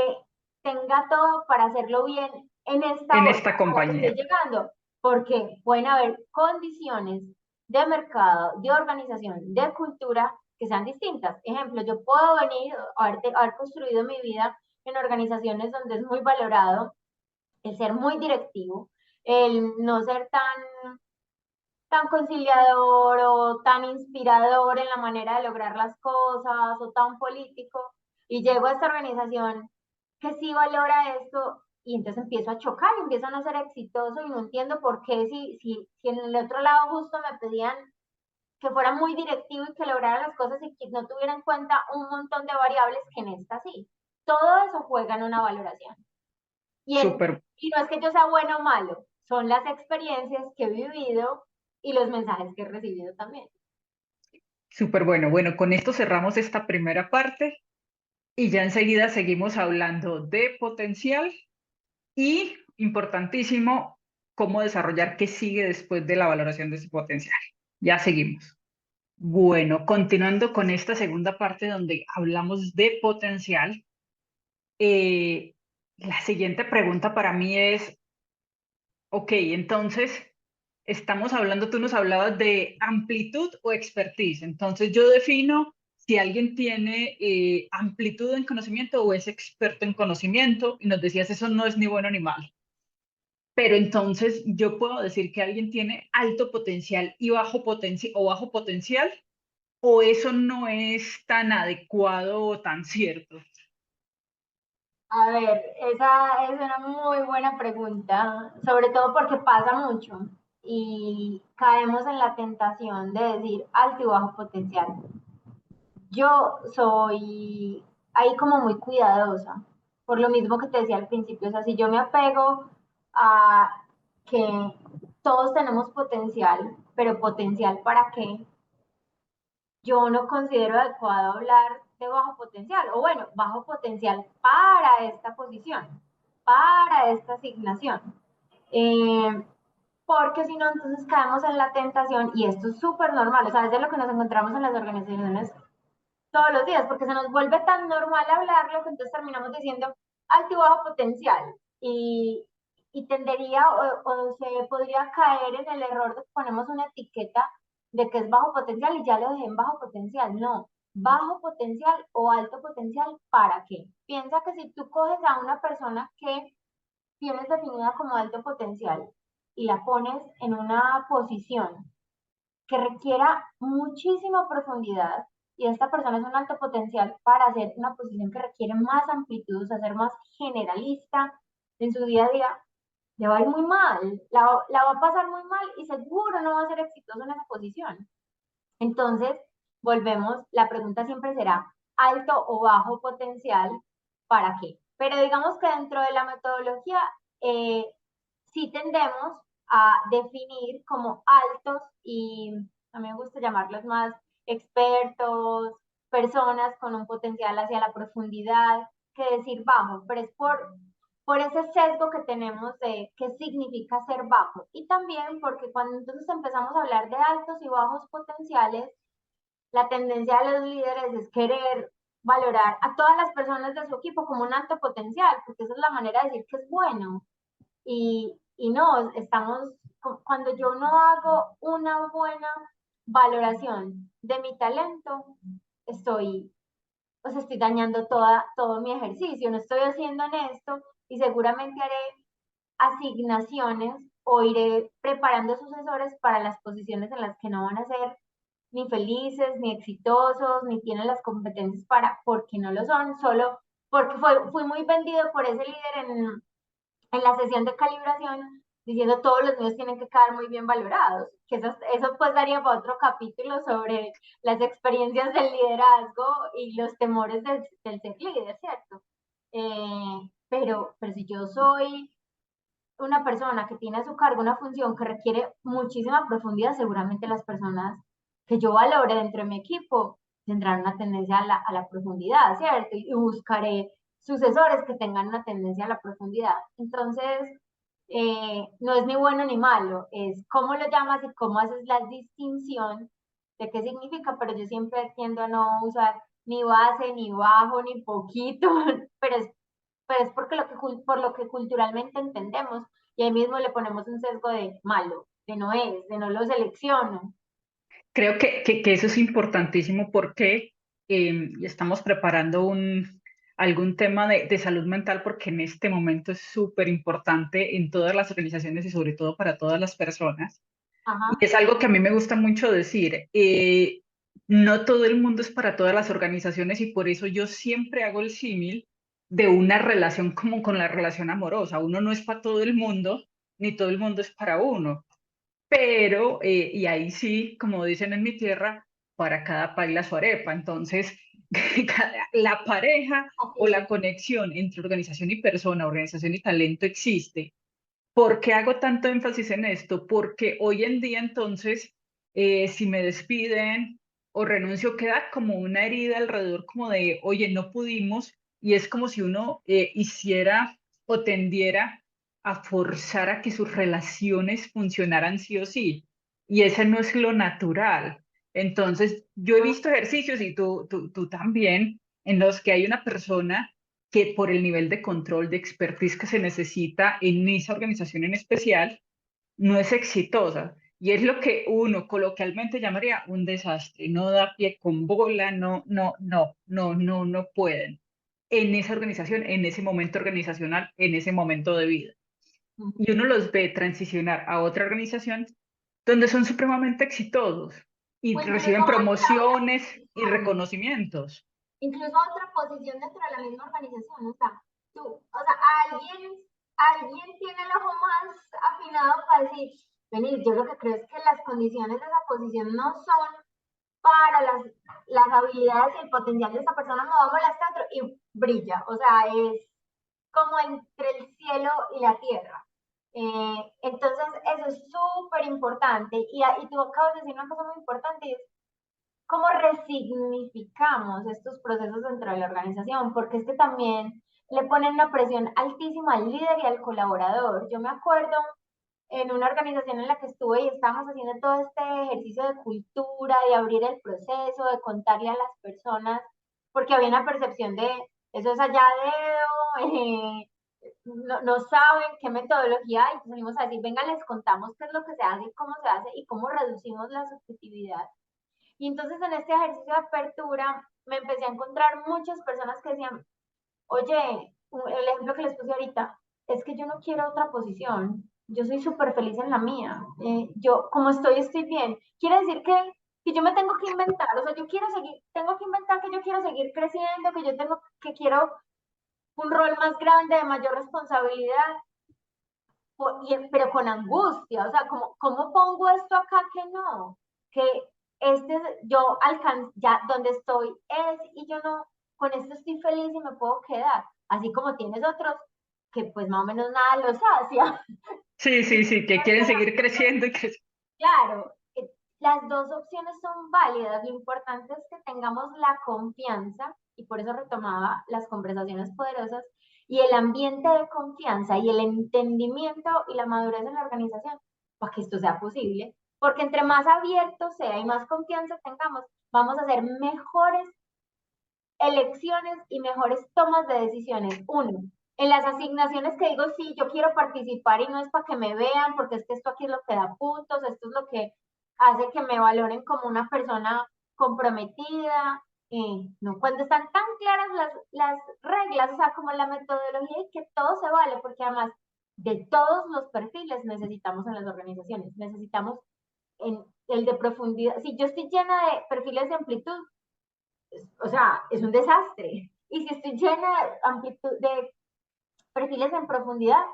tenga todo para hacerlo bien en esta En otra esta a la que estoy compañía. llegando, porque pueden haber condiciones de mercado, de organización, de cultura que sean distintas. Ejemplo, yo puedo venir haber construido mi vida en organizaciones donde es muy valorado el ser muy directivo, el no ser tan conciliador o tan inspirador en la manera de lograr las cosas o tan político y llego a esta organización que sí valora esto y entonces empiezo a chocar, empiezo a no ser exitoso y no entiendo por qué si en el otro lado justo me pedían que fuera muy directivo y que lograra las cosas y que no tuviera en cuenta un montón de variables que en esta sí. Todo eso juega en una valoración. Súper, Y no es que yo sea bueno o malo, son las experiencias que he vivido y los mensajes que he recibido también. súper bueno. Bueno, con esto cerramos esta primera parte y ya enseguida seguimos hablando de potencial y, importantísimo, cómo desarrollar qué sigue después de la valoración de ese potencial. Ya seguimos. Bueno, continuando con esta segunda parte donde hablamos de potencial, eh, la siguiente pregunta para mí es, ok, entonces estamos hablando, tú nos hablabas de amplitud o expertise, entonces yo defino si alguien tiene amplitud en conocimiento o es experto en conocimiento y nos decías eso no es ni bueno ni malo. Pero entonces yo puedo decir que alguien tiene alto potencial y bajo potencial, o eso no es tan adecuado o tan cierto. A ver, esa es una muy buena pregunta, sobre todo porque pasa mucho y caemos en la tentación de decir alto y bajo potencial. Yo soy ahí como muy cuidadosa, por lo mismo que te decía al principio, o sea, si yo me apego a que todos tenemos potencial, pero potencial para qué, yo no considero adecuado hablar de bajo potencial, o bueno, bajo potencial para esta posición, para esta asignación. Eh, Porque si no, entonces caemos en la tentación, y esto es súper normal, o sea, es de lo que nos encontramos en las organizaciones todos los días, porque se nos vuelve tan normal hablarlo que entonces terminamos diciendo alto y bajo potencial. Y tendería o se podría caer en el error de que ponemos una etiqueta de que es bajo potencial y ya lo dejé en bajo potencial. No, bajo potencial o alto potencial, ¿para qué? Piensa que si tú coges a una persona que tienes definida como alto potencial y la pones en una posición que requiera muchísima profundidad y esta persona es un alto potencial para hacer una posición que requiere más amplitud, o sea, ser más generalista en su día a día, le va a ir muy mal, la va a pasar muy mal y seguro no va a ser exitoso en esa posición. Entonces, volvemos, la pregunta siempre será alto o bajo potencial, ¿para qué? Pero digamos que dentro de la metodología eh, sí tendemos a definir como altos y a mí me gusta llamarlos más expertos, personas con un potencial hacia la profundidad, que decir bajo, pero es por ese sesgo que tenemos de qué significa ser bajo. Y también porque cuando entonces empezamos a hablar de altos y bajos potenciales, la tendencia de los líderes es querer valorar a todas las personas de su equipo como un alto potencial, porque esa es la manera de decir que es bueno. Y no, estamos, cuando yo no hago una buena valoración de mi talento, estoy, pues estoy dañando todo mi ejercicio, no estoy haciendo honesto y seguramente haré asignaciones o iré preparando sucesores para las posiciones en las que no van a ser ni felices, ni exitosos, ni tienen las competencias para, porque no lo son, solo porque fui muy vendido por ese líder en la sesión de calibración diciendo todos los niños tienen que quedar muy bien valorados, que eso pues daría para otro capítulo sobre las experiencias del liderazgo y los temores del ser líder, ¿cierto? Pero si yo soy una persona que tiene a su cargo una función que requiere muchísima profundidad, seguramente las personas que yo valore dentro de mi equipo tendrán una tendencia a la profundidad, ¿cierto? Y buscaré sucesores que tengan una tendencia a la profundidad. Entonces, no es ni bueno ni malo, es cómo lo llamas y cómo haces la distinción de qué significa, pero yo siempre tiendo a no usar ni base, ni bajo, ni poquito, pero es porque por lo que culturalmente entendemos y ahí mismo le ponemos un sesgo de malo, de no es, de no lo selecciono. Creo que eso es importantísimo porque estamos preparando algún tema de salud mental porque en este momento es súper importante en todas las organizaciones y sobre todo para todas las personas. Y Ajá, es algo que a mí me gusta mucho decir. No todo el mundo es para todas las organizaciones y por eso yo siempre hago el símil de una relación como con la relación amorosa. Uno no es para todo el mundo, ni todo el mundo es para uno. Pero, y ahí sí, como dicen en mi tierra, para cada paila su arepa. Entonces, la pareja o así la es. conexión entre organización y persona, organización y talento existe. ¿Por qué hago tanto énfasis en esto? Porque hoy en día entonces, si me despiden o renuncio, queda como una herida alrededor como de, oye, no pudimos, y es como si uno hiciera o tendiera a forzar a que sus relaciones funcionaran sí o sí, y ese no es lo natural. Entonces, yo he visto ejercicios, y tú también, en los que hay una persona que por el nivel de control, de expertise que se necesita en esa organización en especial, no es exitosa. Y es lo que uno coloquialmente llamaría un desastre. No da pie con bola, no pueden. En esa organización, en ese momento organizacional, en ese momento de vida. Y uno los ve transicionar a otra organización donde son supremamente exitosos y O incluso reciben otra promociones y posición, reconocimientos. incluso otra posición dentro de la misma organización. O sea, o sea, alguien tiene el ojo más afinado para decir, venir, yo lo que creo es que las condiciones de esa posición no son para las habilidades y el potencial de esta persona, movámosla hasta otro y brilla. O sea, es como entre el cielo y la tierra. Entonces, eso es súper importante. Y tú acabas de decir una cosa muy importante, es cómo resignificamos estos procesos dentro de la organización, porque es que también le ponen una presión altísima al líder y al colaborador. Yo me acuerdo en una organización en la que estuve y estábamos haciendo todo este ejercicio de cultura, de abrir el proceso, de contarle a las personas, porque había una percepción de eso es allá de no saben qué metodología hay, entonces salimos a decir, venga, les contamos qué es lo que se hace y cómo se hace y cómo reducimos la subjetividad. Y entonces en este ejercicio de apertura me empecé a encontrar muchas personas que decían, oye, el ejemplo que les puse ahorita, es que yo no quiero otra posición, yo soy súper feliz en la mía, yo como estoy bien. Quiere decir que yo me tengo que inventar, o sea, yo quiero seguir, tengo que inventar que yo quiero seguir creciendo, que yo tengo, que quiero un rol más grande, de mayor responsabilidad, pero con angustia, o sea, ¿cómo pongo esto acá que no? Que yo alcanzo, ya donde estoy es, y yo no, con esto estoy feliz y me puedo quedar. Así como tienes otros que pues más o menos nada los sacia. Sí, sí, sí, que quieren seguir creciendo y creciendo. Claro, las dos opciones son válidas. Lo importante es que tengamos la confianza, y por eso retomaba las conversaciones poderosas, y el ambiente de confianza y el entendimiento y la madurez en la organización para que esto sea posible. Porque entre más abierto sea y más confianza tengamos, vamos a hacer mejores elecciones y mejores tomas de decisiones. Uno, en las asignaciones que digo, sí, yo quiero participar y no es para que me vean, porque es que esto aquí es lo que da puntos, esto es lo que hace que me valoren como una persona comprometida. No, cuando están tan claras las reglas, o sea, como la metodología y que todo se vale, porque además de todos los perfiles necesitamos en las organizaciones, necesitamos en el de profundidad. Si yo estoy llena de perfiles de amplitud, o sea, es un desastre. Y si estoy llena de amplitud de perfiles en profundidad,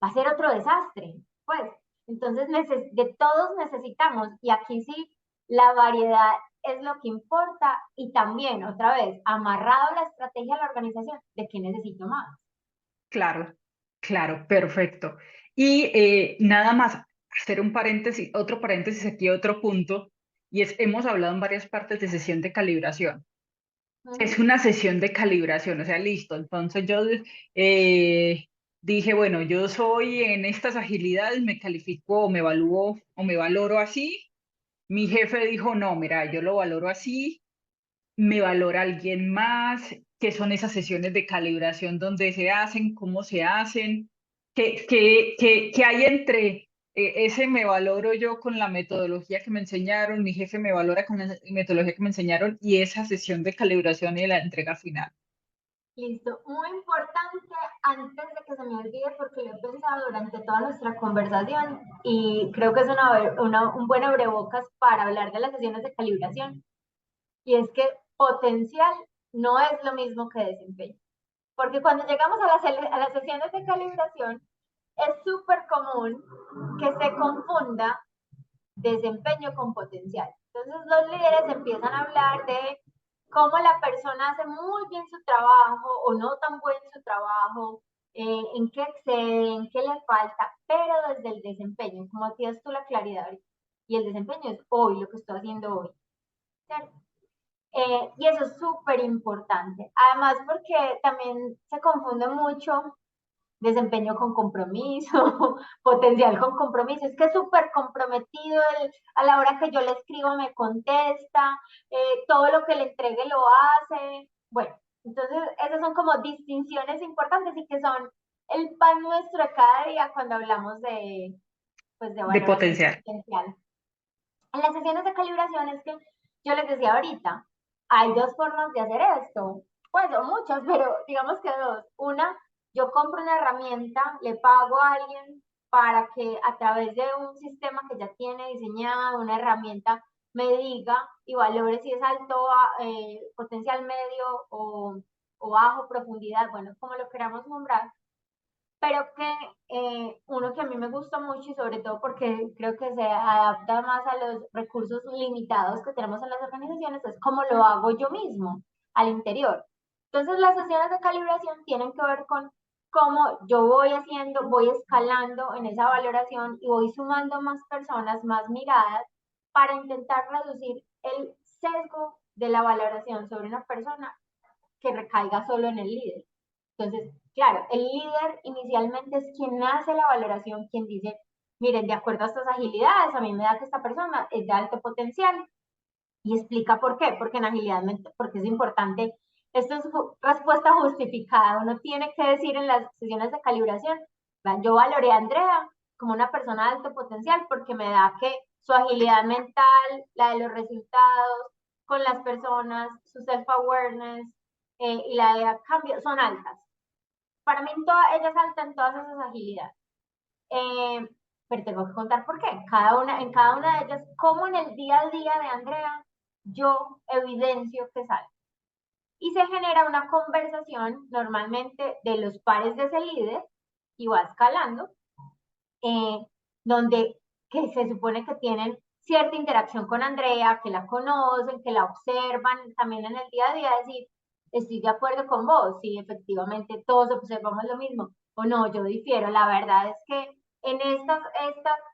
va a ser otro desastre. Pues, entonces de todos necesitamos, y aquí sí, la variedad es lo que importa, y también, otra vez, amarrado a la estrategia de la organización, de qué necesito más. Claro, claro, perfecto. Y nada más, hacer un paréntesis, otro paréntesis aquí, otro punto, y es, hemos hablado en varias partes de sesión de calibración. Es una sesión de calibración, o sea, listo. Entonces yo eh, dije, bueno, yo soy en estas agilidades, me califico o me evalúo o me valoro así. Mi jefe dijo, no, mira, yo lo valoro así, me valora alguien más, qué son esas sesiones de calibración donde se hacen, cómo se hacen, qué hay entre ese me valoro yo con la metodología que me enseñaron, mi jefe me valora con la metodología que me enseñaron y esa sesión de calibración y la entrega final. Listo, muy importante antes de que se me olvide porque lo he pensado durante toda nuestra conversación y creo que es un buen abrebocas para hablar de las sesiones de calibración, y es que potencial no es lo mismo que desempeño, porque cuando llegamos a las sesiones de calibración es súper común que se confunda desempeño con potencial. Entonces los líderes empiezan a hablar de cómo la persona hace muy bien su trabajo o no tan buen su trabajo, en qué excede, en qué le falta, pero desde el desempeño, como tienes tú la claridad ahorita. Y el desempeño es hoy, lo que estoy haciendo hoy. ¿Cierto? Y eso es súper importante. Además, porque también se confunde mucho desempeño con compromiso, potencial con compromiso. Es que es súper comprometido, a la hora que yo le escribo me contesta, todo lo que le entregue lo hace. Bueno, entonces esas son como distinciones importantes y que son el pan nuestro de cada día cuando hablamos pues, de De valoración potencial. potencial. En las sesiones de calibración es que yo les decía ahorita, hay dos formas de hacer esto, pues o muchas, pero digamos que dos. Una, yo compro una herramienta, le pago a alguien para que a través de un sistema que ya tiene diseñado, una herramienta, me diga y valore si es alto, potencial medio o bajo, profundidad, bueno, como lo queramos nombrar, pero que uno que a mí me gusta mucho y sobre todo porque creo que se adapta más a los recursos limitados que tenemos en las organizaciones, es como lo hago yo mismo al interior. Entonces las sesiones de calibración tienen que ver con cómo yo voy haciendo, voy escalando en esa valoración y voy sumando más personas, más miradas para intentar reducir el sesgo de la valoración sobre una persona que recaiga solo en el líder. Entonces, claro, el líder inicialmente es quien hace la valoración, quien dice, miren, de acuerdo a estas agilidades, a mí me da que esta persona es de alto potencial y explica por qué, porque en agilidad, porque es importante. Esto es respuesta justificada. Uno tiene que decir en las sesiones de calibración, yo valoré a Andrea como una persona de alto potencial porque me da que su agilidad mental, la de los resultados con las personas, su self-awareness y la de cambio son altas. Para mí ella es alta en todas esas agilidades. Eh, pero tengo que contar por qué. En cada una de ellas, como en el día a día de Andrea, yo evidencio que sale. Y se genera una conversación normalmente de los pares de ese líder y va escalando, eh, donde que se supone que tienen cierta interacción con Andrea, que la conocen, que la observan también en el día a día, decir, estoy de acuerdo con vos, si efectivamente todos observamos lo mismo, o no, yo difiero. La verdad es que en estas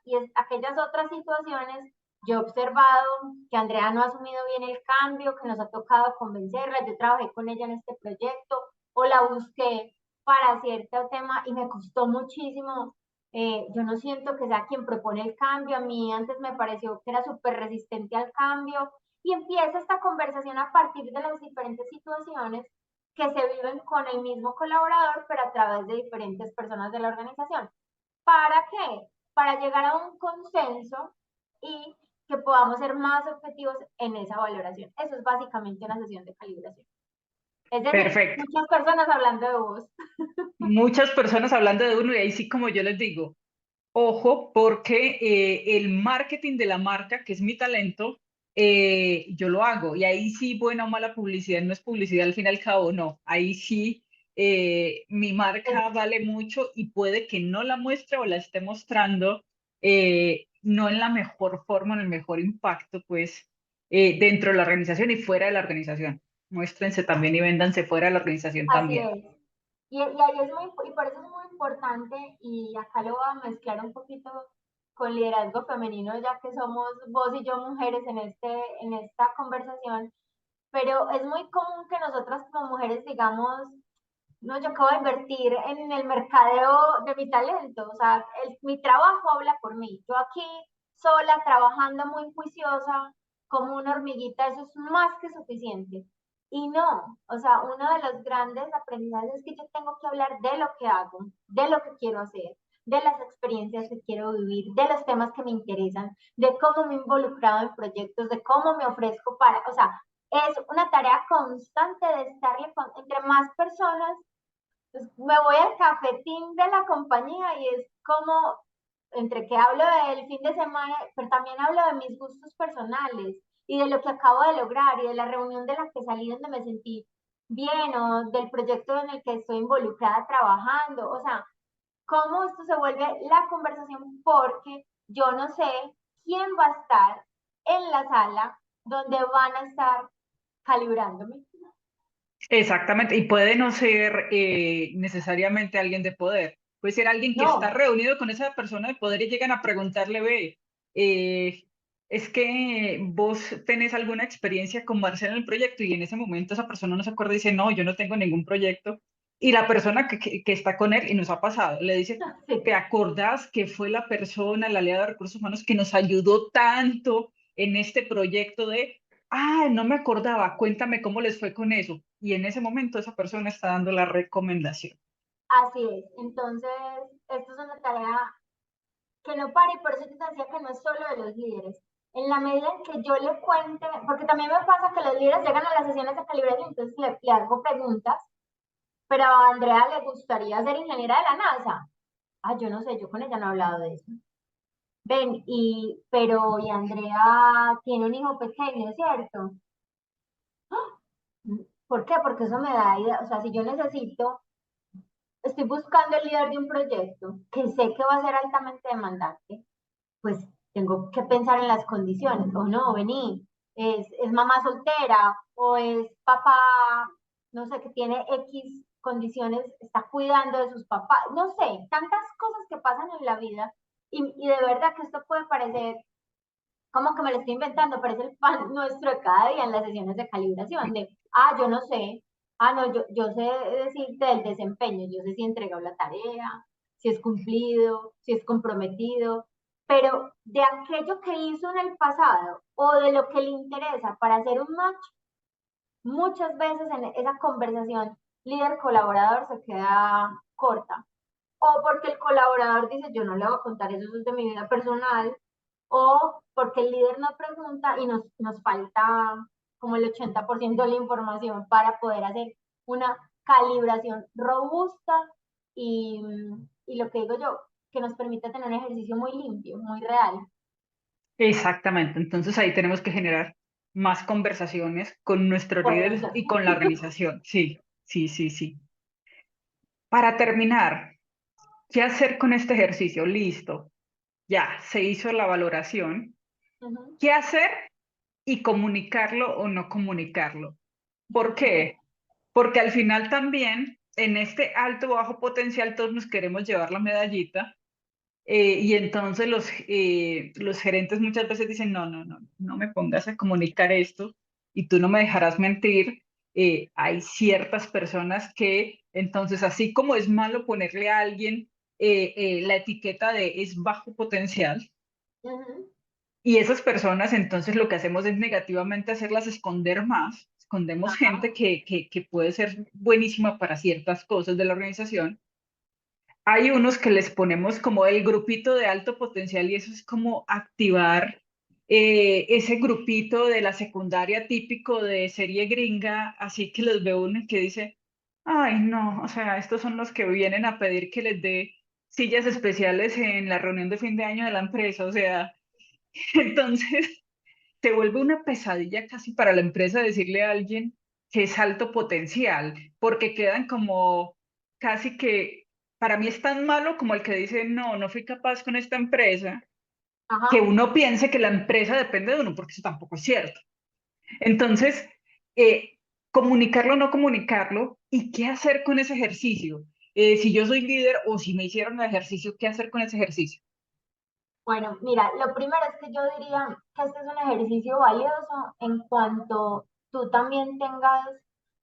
y aquellas otras situaciones, yo he observado que Andrea no ha asumido bien el cambio, que nos ha tocado convencerla, yo trabajé con ella en este proyecto, o la busqué para cierto tema y me costó muchísimo. Yo no siento que sea quien propone el cambio, a mí antes me pareció que era súper resistente al cambio y empieza esta conversación a partir de las diferentes situaciones que se viven con el mismo colaborador, pero a través de diferentes personas de la organización. ¿Para qué? Para llegar a un consenso y que podamos ser más objetivos en esa valoración. Eso es básicamente una sesión de calibración. Es decir, Perfecto. muchas personas hablando de vos. Muchas personas hablando de uno y ahí sí como yo les digo, ojo, porque el marketing de la marca, que es mi talento, yo lo hago. Y ahí sí, buena o mala publicidad, no es publicidad al fin y al cabo, no. Ahí sí, mi Es, marca vale mucho y puede que no la muestre o la esté mostrando, no en la mejor forma, en el mejor impacto, pues, dentro de la organización y fuera de la organización. Muéstrense también y véndanse fuera de la organización así también. es. Y ahí es y por eso es muy importante, y acá lo voy a mezclar un poquito con liderazgo femenino, ya que somos vos y yo mujeres en esta conversación, pero es muy común que nosotras como mujeres digamos, no, yo acabo de invertir en el mercadeo de mi talento, o sea, mi trabajo habla por mí. Yo aquí sola, trabajando muy juiciosa, como una hormiguita, eso es más que suficiente. Y no, o sea, uno de los grandes aprendizajes es que yo tengo que hablar de lo que hago, de lo que quiero hacer, de las experiencias que quiero vivir, de los temas que me interesan, de cómo me he involucrado en proyectos, de cómo me ofrezco para, o sea, es una tarea constante de estarle entre más personas pues me voy al cafetín de la compañía y es como, entre que hablo del fin de semana, pero también hablo de mis gustos personales y de lo que acabo de lograr y de la reunión de la que salí donde me sentí bien o del proyecto en el que estoy involucrada trabajando. O sea, cómo esto se vuelve la conversación porque yo no sé quién va a estar en la sala donde van a estar calibrándome. Exactamente, y puede no ser necesariamente alguien de poder, puede ser alguien que está No, reunido con esa persona de poder y llegan a preguntarle, ve, eh, es que vos tenés alguna experiencia con Marcela en el proyecto y en ese momento esa persona no se acuerda y dice, no, yo no tengo ningún proyecto. Y la persona que está con él y nos ha pasado, le dice, ¿te sí. acordás que fue la persona, la aliada de recursos humanos que nos ayudó tanto en este proyecto de... Ah, no me acordaba, cuéntame cómo les fue con eso. Y en ese momento esa persona está dando la recomendación. Así es. Entonces, esto es una tarea que no pare, y por eso yo te decía que no es solo de los líderes. En la medida en que yo le cuente, porque también me pasa que los líderes llegan a las sesiones de calibración, entonces le hago preguntas, pero a Andrea le gustaría ser ingeniera de la NASA. Ah, yo no sé, yo con ella no he hablado de eso. Ven, y Andrea tiene un hijo pequeño, ¿cierto? ¿Por qué? Porque eso me da idea, o sea, si yo necesito estoy buscando el líder de un proyecto que sé que va a ser altamente demandante, pues tengo que pensar en las condiciones. O no, vení, es mamá soltera o es papá, no sé, que tiene X condiciones, está cuidando de sus papás, no sé, tantas cosas que pasan en la vida y de verdad que esto puede parecer como que me lo estoy inventando, pero es el pan nuestro de cada día en las sesiones de calibración, de, yo no sé, no, yo sé decirte del desempeño, yo sé si he entregado la tarea, si es cumplido, si es comprometido, pero de aquello que hizo en el pasado o de lo que le interesa para hacer un match, muchas veces en esa conversación líder-colaborador se queda corta. O porque el colaborador dice, yo no le voy a contar eso, es de mi vida personal, o porque el líder no pregunta y nos falta como el 80% de la información para poder hacer una calibración robusta y, y lo que digo yo, que nos permita tener un ejercicio muy limpio, muy real. Exactamente, entonces ahí tenemos que generar más conversaciones con nuestros líderes Potencia. y con la organización. Sí, sí, sí, sí. Para terminar, ¿qué hacer con este ejercicio? Listo, ya se hizo la valoración. Uh -huh. ¿Qué hacer y comunicarlo o no comunicarlo? ¿Por qué? Porque al final también en este alto o bajo potencial todos nos queremos llevar la medallita, y entonces los gerentes muchas veces dicen, no, no, no, no me pongas a comunicar esto y tú no me dejarás mentir. Hay ciertas personas que entonces, así como es malo ponerle a alguien la etiqueta de es bajo potencial, Uh -huh. y esas personas entonces lo que hacemos es negativamente hacerlas esconder más. Escondemos gente Ajá. que puede ser buenísima para ciertas cosas de la organización. Hay unos que les ponemos como el grupito de alto potencial y eso es como activar ese grupito de la secundaria típico de serie gringa, así que los ve uno y que dice, ay no, o sea, estos son los que vienen a pedir que les dé sillas especiales en la reunión de fin de año de la empresa, o sea, entonces se vuelve una pesadilla casi para la empresa decirle a alguien que es alto potencial, porque quedan como casi que, para mí es tan malo como el que dice, no, no fui capaz con esta empresa, que Ajá. uno piense que la empresa depende de uno, porque eso tampoco es cierto. Entonces, comunicarlo o no comunicarlo, ¿y qué hacer con ese ejercicio? Si yo soy líder o si me hicieron el ejercicio, ¿qué hacer con ese ejercicio? Bueno, mira, lo primero es que yo diría que este es un ejercicio valioso en cuanto tú también tengas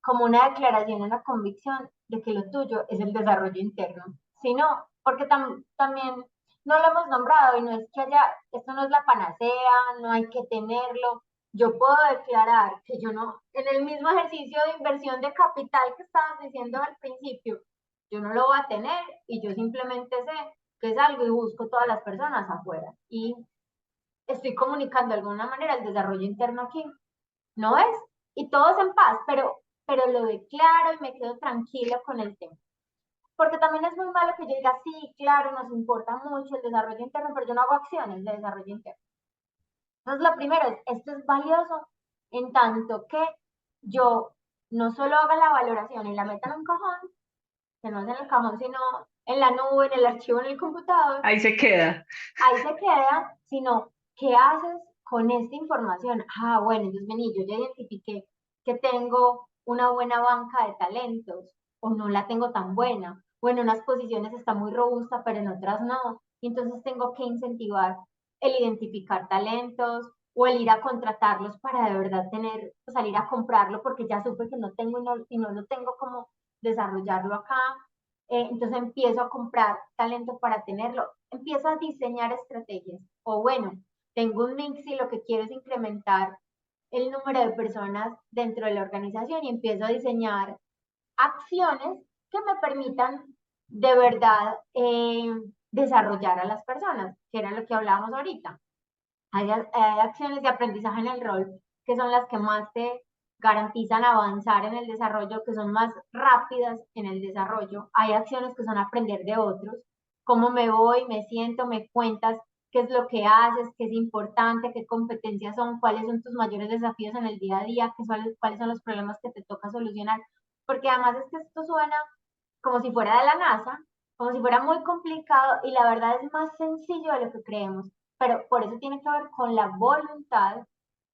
como una declaración, una convicción de que lo tuyo es el desarrollo interno. Si no, porque también no lo hemos nombrado y no es que haya, esto no es la panacea, no hay que tenerlo. Yo puedo declarar que yo no, en el mismo ejercicio de inversión de capital que estabas diciendo al principio, yo no lo voy a tener y yo simplemente sé que salgo y busco todas las personas afuera y estoy comunicando de alguna manera el desarrollo interno aquí, ¿no es? Y todo es en paz, pero lo declaro y me quedo tranquila con el tema. Porque también es muy malo que yo diga, sí, claro, nos importa mucho el desarrollo interno, pero yo no hago acciones de desarrollo interno. Entonces, lo primero es, esto es valioso en tanto que yo no solo haga la valoración y la meta en un cajón, que no es en el cajón, sino en la nube, en el archivo, en el computador, Ahí se queda. ahí se queda, sino qué haces con esta información. Ah, bueno, entonces vení, yo ya identifiqué que tengo una buena banca de talentos o no la tengo tan buena. O en unas posiciones está muy robusta, pero en otras no. Y entonces tengo que incentivar el identificar talentos o el ir a contratarlos para de verdad tener, salir a comprarlo porque ya supe que no tengo y no lo tengo como desarrollarlo acá. Entonces empiezo a comprar talento para tenerlo, empiezo a diseñar estrategias. O bueno, tengo un mix y lo que quiero es incrementar el número de personas dentro de la organización y empiezo a diseñar acciones que me permitan de verdad desarrollar a las personas, que era lo que hablábamos ahorita. Hay acciones de aprendizaje en el rol que son las que más te garantizan avanzar en el desarrollo, que son más rápidas en el desarrollo. Hay acciones que son aprender de otros, cómo me voy, me siento, me cuentas qué es lo que haces, qué es importante, qué competencias son, cuáles son tus mayores desafíos en el día a día, cuáles son los problemas que te toca solucionar. Porque además es que esto suena como si fuera de la NASA, como si fuera muy complicado y la verdad es más sencillo de lo que creemos, pero por eso tiene que ver con la voluntad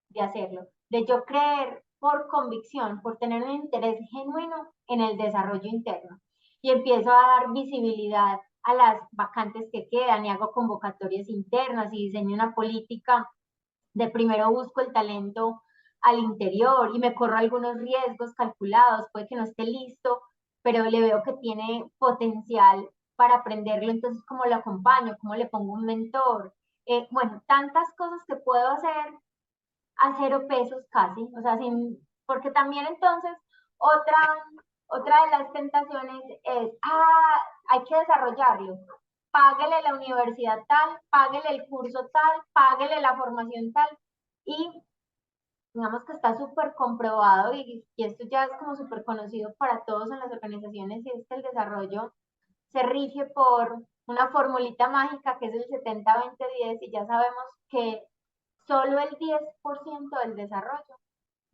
de hacerlo, de yo creer por convicción, por tener un interés genuino en el desarrollo interno. Y empiezo a dar visibilidad a las vacantes que quedan y hago convocatorias internas y diseño una política de primero busco el talento al interior y me corro algunos riesgos calculados, puede que no esté listo, pero le veo que tiene potencial para aprenderlo, entonces cómo lo acompaño, cómo le pongo un mentor, bueno, tantas cosas que puedo hacer a cero pesos casi, o sea, porque también entonces otra, otra de las tentaciones es, hay que desarrollarlo, páguele la universidad tal, páguele el curso tal, páguele la formación tal, y digamos que está súper comprobado y esto ya es como súper conocido para todos en las organizaciones, y es que el desarrollo se rige por una formulita mágica que es el 70-20-10, y ya sabemos que solo el 10% del desarrollo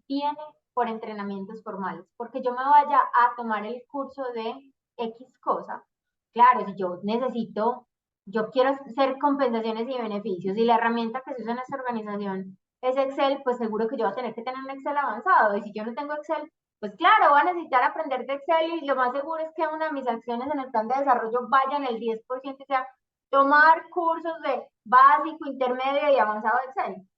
viene por entrenamientos formales, porque yo me vaya a tomar el curso de X cosa. Claro, si yo necesito, yo quiero hacer compensaciones y beneficios, y la herramienta que se usa en esta organización es Excel, pues seguro que yo voy a tener que tener un Excel avanzado, y si yo no tengo Excel, pues claro, voy a necesitar aprender de Excel, y lo más seguro es que una de mis acciones en el plan de desarrollo vaya en el 10%, o sea, tomar cursos de básico, intermedio y avanzado de Excel.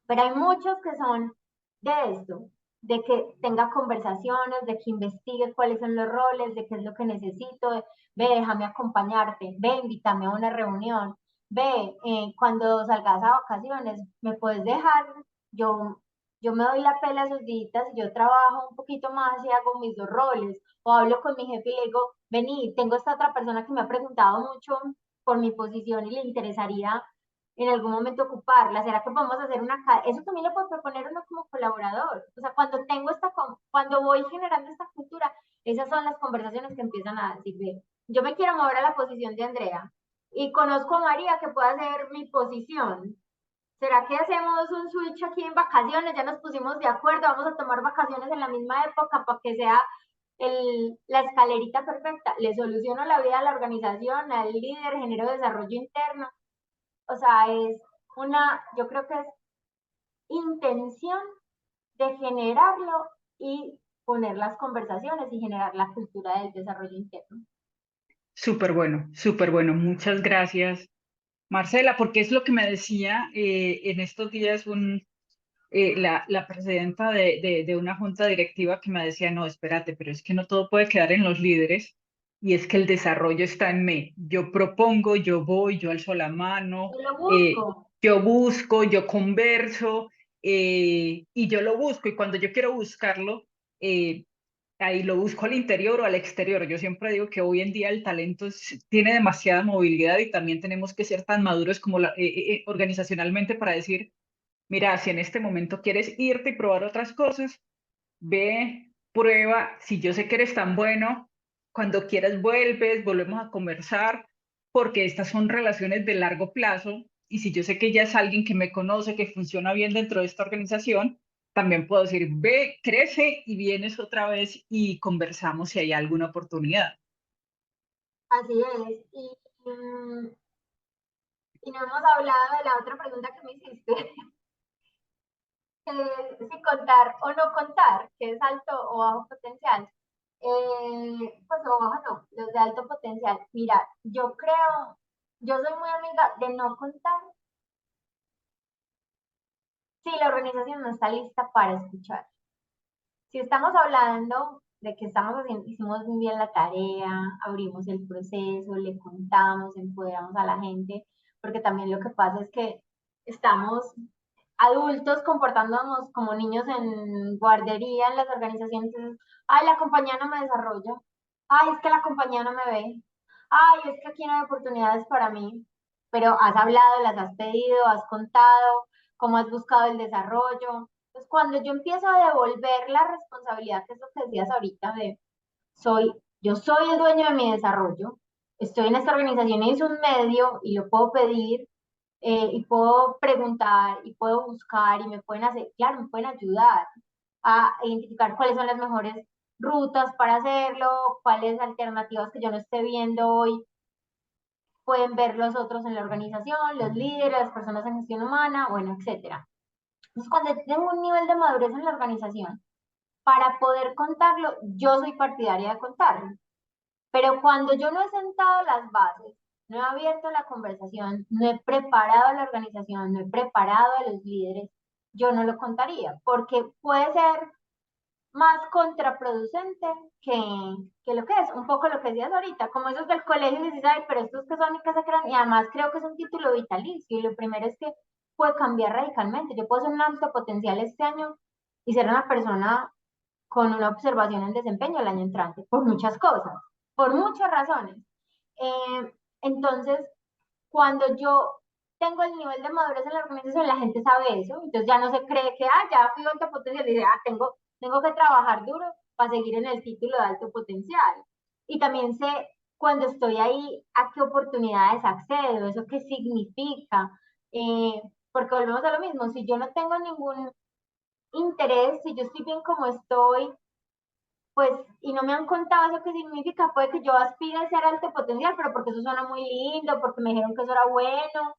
Pero hay muchos que son de esto, de que tenga conversaciones, de que investigue cuáles son los roles, de qué es lo que necesito, ve, déjame acompañarte, ve, invítame a una reunión, ve, cuando salgas a vacaciones, me puedes dejar, yo, yo me doy la pela esos días, yo trabajo un poquito más y hago mis dos roles, o hablo con mi jefe y le digo, vení, tengo esta otra persona que me ha preguntado mucho por mi posición y le interesaría en algún momento ocuparla. ¿Será que podemos hacer una? Eso también lo puede proponer uno como colaborador. O sea, cuando voy generando esta cultura, esas son las conversaciones que empiezan a decir, yo me quiero mover a la posición de Andrea y conozco a María que puede hacer mi posición. ¿Será que hacemos un switch aquí en vacaciones? Ya nos pusimos de acuerdo, vamos a tomar vacaciones en la misma época para que sea la escalerita perfecta. Le soluciono la vida a la organización, al líder, genero desarrollo interno. O sea, yo creo que es intención de generarlo y poner las conversaciones y generar la cultura del desarrollo interno. Súper bueno. Muchas gracias, Marcela, porque es lo que me decía en estos días la presidenta de una junta directiva que me decía, no, espérate, pero es que no todo puede quedar en los líderes y es que el desarrollo está en mí. Yo propongo, yo voy, yo alzo la mano, Yo lo eh, busco. yo busco, yo converso y yo lo busco y cuando yo quiero buscarlo, eh, ahí lo busco al interior o al exterior. Yo siempre digo que hoy en día el talento tiene demasiada movilidad y también tenemos que ser tan maduros como organizacionalmente para decir, mira, si en este momento quieres irte y probar otras cosas, ve, prueba, si yo sé que eres tan bueno, cuando quieras vuelves, volvemos a conversar, porque estas son relaciones de largo plazo y si yo sé que ya es alguien que me conoce, que funciona bien dentro de esta organización, también puedo decir, ve, crece y vienes otra vez y conversamos si hay alguna oportunidad. Así es. Y no hemos hablado de la otra pregunta que me hiciste, que es si contar o no contar, que es alto o bajo potencial. Pues o bajo no, los de alto potencial. Mira, yo soy muy amiga de no contar si la organización no está lista para escuchar. Si estamos hablando de que hicimos muy bien la tarea, abrimos el proceso, le contamos, empoderamos a la gente, porque también lo que pasa es que estamos adultos comportándonos como niños en guardería en las organizaciones. Entonces, ay, la compañía no me desarrolla, ay, es que la compañía no me ve, ay, es que aquí no hay oportunidades para mí, pero has hablado, las has pedido, has contado, cómo has buscado el desarrollo. Pues cuando yo empiezo a devolver la responsabilidad, que es lo que decías ahorita, yo soy el dueño de mi desarrollo, estoy en esta organización y es un medio y lo puedo pedir, y puedo preguntar y puedo buscar y me pueden hacer, claro, me pueden ayudar a identificar cuáles son las mejores rutas para hacerlo, cuáles alternativas que yo no esté viendo hoy pueden ver los otros en la organización, los líderes, las personas en gestión humana, bueno, etcétera. Entonces, cuando tengo un nivel de madurez en la organización, para poder contarlo, yo soy partidaria de contarlo. Pero cuando yo no he sentado las bases, no he abierto la conversación, no he preparado a la organización, no he preparado a los líderes, yo no lo contaría, porque puede ser más contraproducente que lo que es, un poco lo que decías ahorita, como esos del colegio, y dices, ay, pero estos que son y que se crean, y además creo que es un título vitalicio, y lo primero es que puede cambiar radicalmente. Yo puedo ser un alto potencial este año y ser una persona con una observación en desempeño el año entrante, por muchas cosas, por muchas razones. Entonces, cuando yo tengo el nivel de madurez en la organización, la gente sabe eso, entonces ya no se cree que, ya fui alto potencial, y dice, tengo que trabajar duro para seguir en el título de alto potencial. Y también sé cuando estoy ahí a qué oportunidades accedo, eso qué significa, porque volvemos a lo mismo, si yo no tengo ningún interés, si yo estoy bien como estoy, pues, y no me han contado eso qué significa, puede que yo aspire a ser alto potencial, pero porque eso suena muy lindo, porque me dijeron que eso era bueno,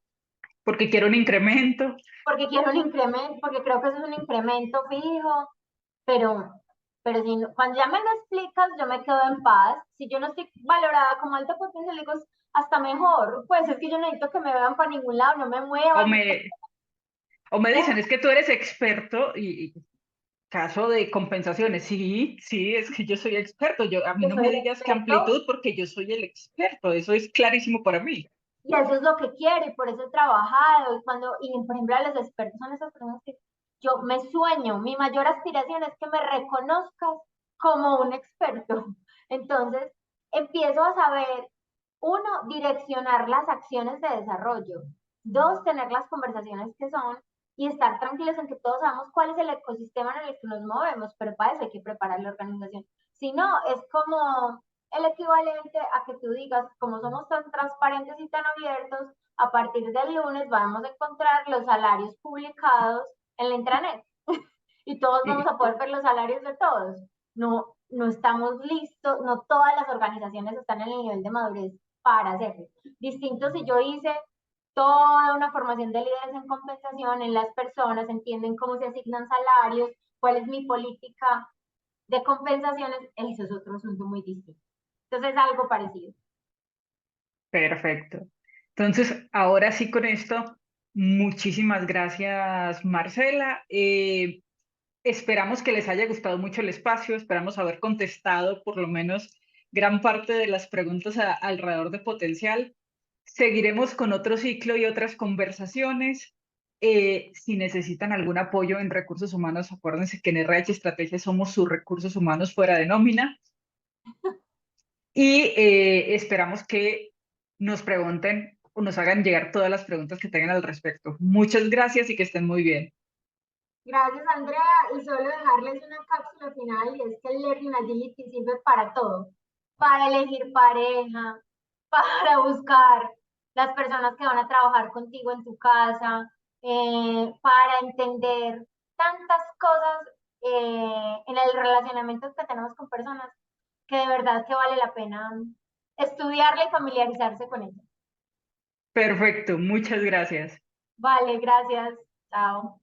porque quiero un incremento. porque quiero un incremento, porque creo que eso es un incremento fijo, pero, pero si cuando ya me lo explicas, yo me quedo en paz. Si yo no estoy valorada como alta potencial, digo, hasta mejor, pues es que yo no necesito que me vean para ningún lado, no me O muevan. me, o me dicen, es que tú eres experto y caso de compensaciones. Sí, sí, es que yo soy experto. A mí Yo no soy me el digas que experto amplitud porque yo soy el experto. Eso es clarísimo para mí. y eso es lo que quiero y por eso he trabajado. Y por ejemplo, a los expertos son esas personas que yo me sueño, mi mayor aspiración es que me reconozcas como un experto. Entonces, empiezo a saber, uno, direccionar las acciones de desarrollo. Dos, tener las conversaciones que son y estar tranquilos en que todos sabemos cuál es el ecosistema en el que nos movemos, pero para eso hay que preparar la organización. Si no, es como el equivalente a que tú digas, como somos tan transparentes y tan abiertos, a partir del lunes vamos a encontrar los salarios publicados en la intranet y todos vamos Y- a poder ver los salarios de todos. No, no estamos listos, no todas las organizaciones están en el nivel de madurez para hacerlo. Distinto si yo hice toda una formación de líderes en compensación en las personas, entienden cómo se asignan salarios, cuál es mi política de compensaciones, eso es otro asunto muy distinto. Entonces es algo parecido. Perfecto. Entonces, ahora sí con esto, muchísimas gracias, Marcela. Esperamos que les haya gustado mucho el espacio, esperamos haber contestado por lo menos gran parte de las preguntas alrededor de potencial. Seguiremos con otro ciclo y otras conversaciones. Si necesitan algún apoyo en recursos humanos, acuérdense que en RH Estrategia somos sus recursos humanos fuera de nómina y esperamos que nos pregunten o nos hagan llegar todas las preguntas que tengan al respecto. Muchas gracias y que estén muy bien. Gracias, Andrea. Y solo dejarles una cápsula final, y es que el Learning Agility sirve para todo, para elegir pareja, para buscar las personas que van a trabajar contigo en tu casa, para entender tantas cosas en el relacionamiento que tenemos con personas, que de verdad que vale la pena estudiarla y familiarizarse con ella. Perfecto, muchas gracias. Vale, gracias. Chao.